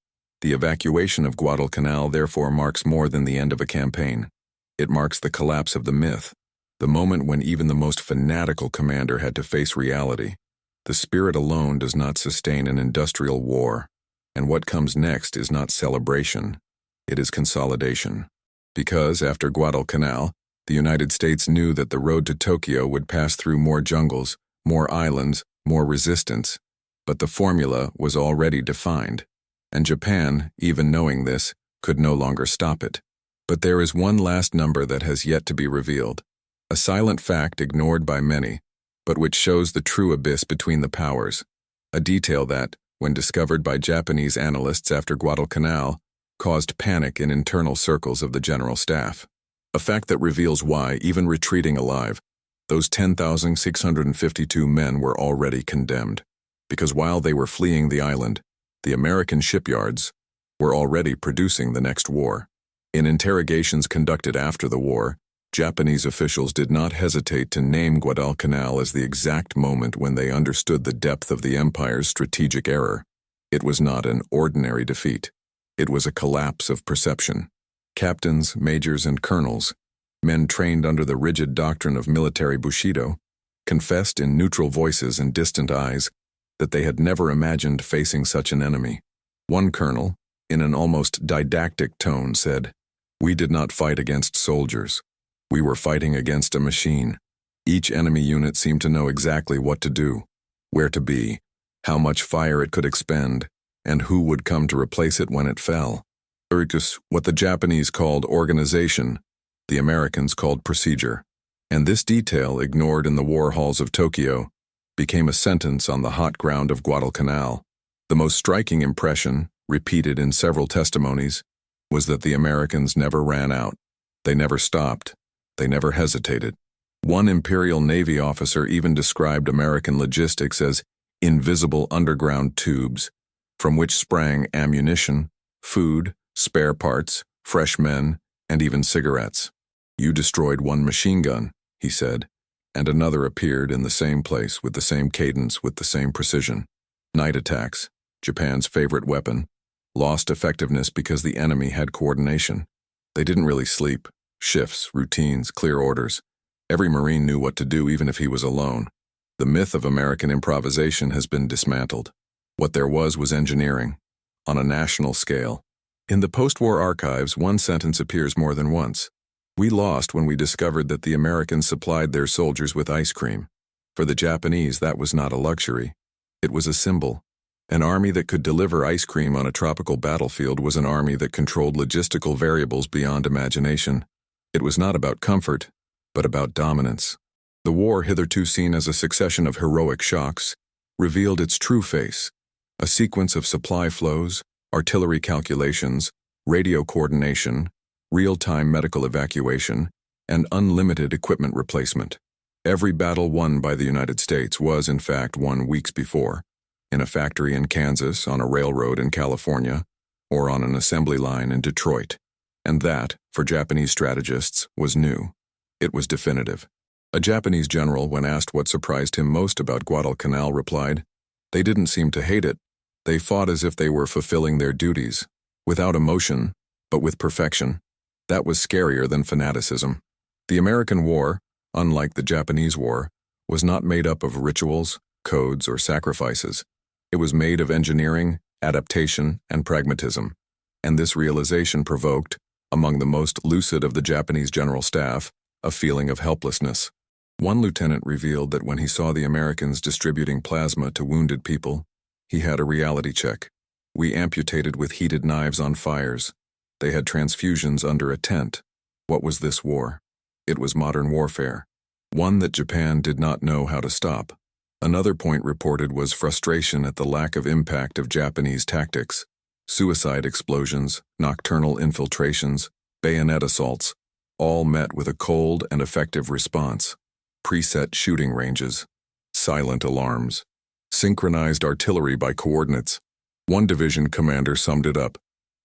The evacuation of Guadalcanal therefore marks more than the end of a campaign. It marks the collapse of the myth, the moment when even the most fanatical commander had to face reality. The spirit alone does not sustain an industrial war, and what comes next is not celebration, it is consolidation. Because, after Guadalcanal, the United States knew that the road to Tokyo would pass through more jungles, more islands, more resistance, but the formula was already defined, and Japan, even knowing this, could no longer stop it. But there is one last number that has yet to be revealed, a silent fact ignored by many, but which shows the true abyss between the powers, a detail that, when discovered by Japanese analysts after Guadalcanal, caused panic in internal circles of the general staff. A fact that reveals why, even retreating alive, those 10,652 men were already condemned, because while they were fleeing the island, the American shipyards were already producing the next war. In interrogations conducted after the war, Japanese officials did not hesitate to name Guadalcanal as the exact moment when they understood the depth of the empire's strategic error. It was not an ordinary defeat. It was a collapse of perception. Captains, majors, and colonels, men trained under the rigid doctrine of military Bushido, confessed in neutral voices and distant eyes that they had never imagined facing such an enemy. One colonel, in an almost didactic tone, said, "We did not fight against soldiers. We were fighting against a machine. Each enemy unit seemed to know exactly what to do, where to be, how much fire it could expend, and who would come to replace it when it fell." What the Japanese called organization, the Americans called procedure. And this detail, ignored in the war halls of Tokyo, became a sentence on the hot ground of Guadalcanal. The most striking impression, repeated in several testimonies, was that the Americans never ran out. They never stopped. They never hesitated. One Imperial Navy officer even described American logistics as invisible underground tubes, from which sprang ammunition, food, spare parts, fresh men, and even cigarettes. "You destroyed one machine gun," he said, and another appeared in the same place with the same cadence, with the same precision. Night attacks, Japan's favorite weapon, lost effectiveness because the enemy had coordination. They didn't really sleep. Shifts, routines, clear orders. Every Marine knew what to do even if he was alone. The myth of American improvisation has been dismantled. What there was engineering, on a national scale. In the post-war archives, one sentence appears more than once. We lost when we discovered that the Americans supplied their soldiers with ice cream. For the Japanese, that was not a luxury. It was a symbol. An army that could deliver ice cream on a tropical battlefield was an army that controlled logistical variables beyond imagination. It was not about comfort, but about dominance. The war, hitherto seen as a succession of heroic shocks, revealed its true face, a sequence of supply flows, artillery calculations, radio coordination, real-time medical evacuation, and unlimited equipment replacement. Every battle won by the United States was, in fact, won weeks before, in a factory in Kansas, on a railroad in California, or on an assembly line in Detroit. And that, for Japanese strategists, was new. It was definitive. A Japanese general, when asked what surprised him most about Guadalcanal, replied, "They didn't seem to hate it. They fought as if they were fulfilling their duties, without emotion, but with perfection." That was scarier than fanaticism. The American war, unlike the Japanese war, was not made up of rituals, codes, or sacrifices. It was made of engineering, adaptation, and pragmatism. And this realization provoked, among the most lucid of the Japanese general staff, a feeling of helplessness. One lieutenant revealed that when he saw the Americans distributing plasma to wounded people, he had a reality check. We amputated with heated knives on fires. They had transfusions under a tent. What was this war? It was modern warfare, one that Japan did not know how to stop. Another point reported was frustration at the lack of impact of Japanese tactics. Suicide explosions, nocturnal infiltrations, bayonet assaults, all met with a cold and effective response. Preset shooting ranges, silent alarms, synchronized artillery by coordinates. One division commander summed it up.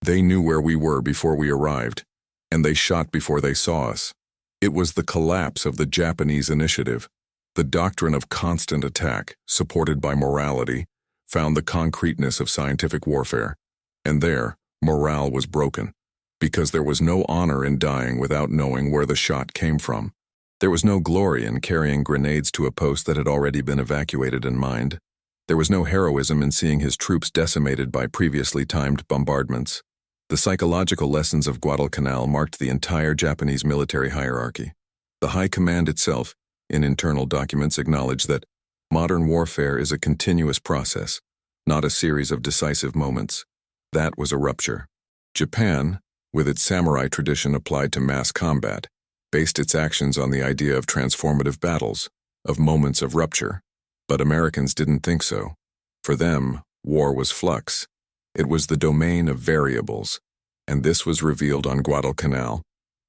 They knew where we were before we arrived, and they shot before they saw us. It was the collapse of the Japanese initiative. The doctrine of constant attack, supported by morality, found the concreteness of scientific warfare. And there, morale was broken, because there was no honor in dying without knowing where the shot came from. There was no glory in carrying grenades to a post that had already been evacuated and mined. There was no heroism in seeing his troops decimated by previously timed bombardments. The psychological lessons of Guadalcanal marked the entire Japanese military hierarchy. The High Command itself, in internal documents, acknowledged that modern warfare is a continuous process, not a series of decisive moments. That was a rupture. Japan, with its samurai tradition applied to mass combat, based its actions on the idea of transformative battles, of moments of rupture. But Americans didn't think so. For them, war was flux. It was the domain of variables, and this was revealed on Guadalcanal,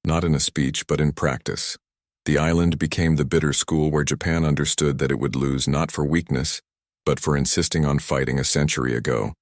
not in a speech but in practice. The island became the bitter school where Japan understood that it would lose not for weakness, but for insisting on fighting a century ago.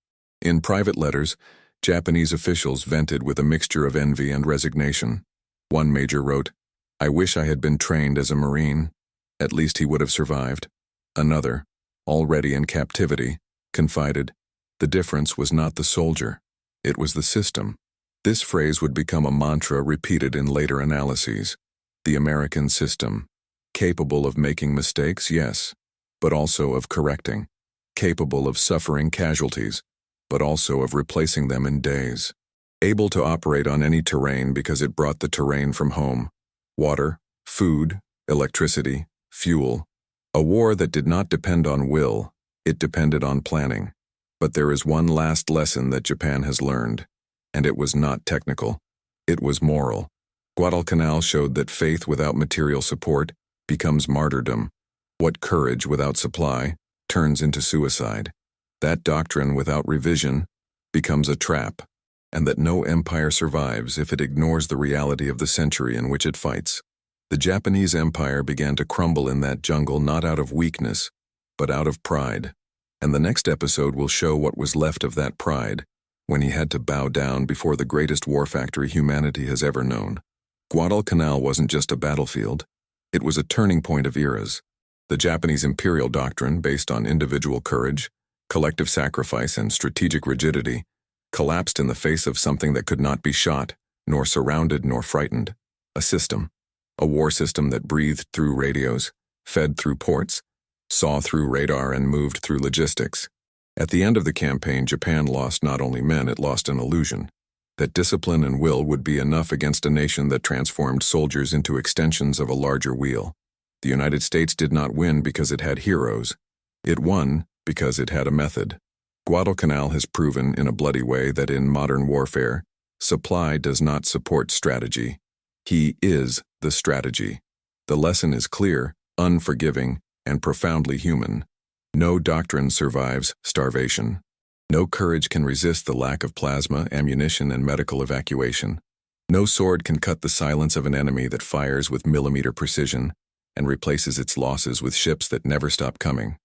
In private letters, Japanese officials vented with a mixture of envy and resignation. One major wrote, "I wish I had been trained as a Marine. At least he would have survived." Another, already in captivity, confided, "The difference was not the soldier, it was the system." This phrase would become a mantra repeated in later analyses. The American system, capable of making mistakes, yes, but also of correcting, capable of suffering casualties, but also of replacing them in days, able to operate on any terrain because it brought the terrain from home, water, food, electricity, fuel. A war that did not depend on will, it depended on planning. But there is one last lesson that Japan has learned, and it was not technical. It was moral. Guadalcanal showed that faith without material support becomes martyrdom. What courage without supply turns into suicide. That doctrine without revision becomes a trap, and that no empire survives if it ignores the reality of the century in which it fights. The Japanese empire began to crumble in that jungle not out of weakness, but out of pride. And the next episode will show what was left of that pride when he had to bow down before the greatest war factory humanity has ever known. Guadalcanal wasn't just a battlefield. It was a turning point of eras. The Japanese Imperial doctrine, based on individual courage, collective sacrifice, and strategic rigidity, collapsed in the face of something that could not be shot, nor surrounded nor frightened. A system. A war system that breathed through radios, fed through ports, saw through radar, and moved through logistics. At the end of the campaign, Japan lost not only men, it lost an illusion. That discipline and will would be enough against a nation that transformed soldiers into extensions of a larger wheel. The United States did not win because it had heroes. It won because it had a method. Guadalcanal has proven in a bloody way that in modern warfare, supply does not support strategy. He is the strategy. The lesson is clear, unforgiving, and profoundly human. No doctrine survives starvation. No courage can resist the lack of plasma, ammunition, and medical evacuation. No sword can cut the silence of an enemy that fires with millimeter precision and replaces its losses with ships that never stop coming.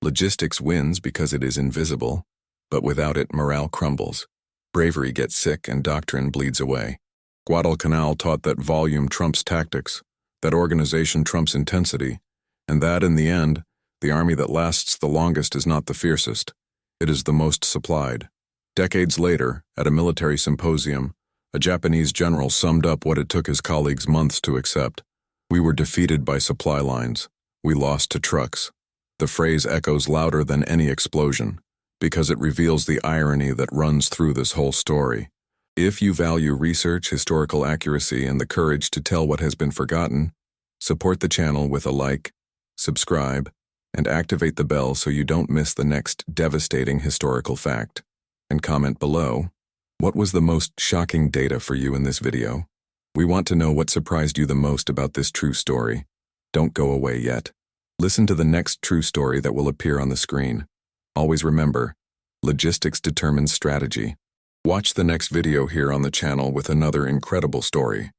Logistics wins because it is invisible, but without it, morale crumbles. Bravery gets sick and doctrine bleeds away. Guadalcanal taught that volume trumps tactics, that organization trumps intensity, and that, in the end, the army that lasts the longest is not the fiercest. It is the most supplied. Decades later, at a military symposium, a Japanese general summed up what it took his colleagues months to accept. "We were defeated by supply lines. We lost to trucks." The phrase echoes louder than any explosion, because it reveals the irony that runs through this whole story. If you value research, historical accuracy, and the courage to tell what has been forgotten, support the channel with a like, subscribe, and activate the bell so you don't miss the next devastating historical fact. And comment below, what was the most shocking data for you in this video? We want to know what surprised you the most about this true story. Don't go away yet. Listen to the next true story that will appear on the screen. Always remember, logistics determines strategy. Watch the next video here on the channel with another incredible story.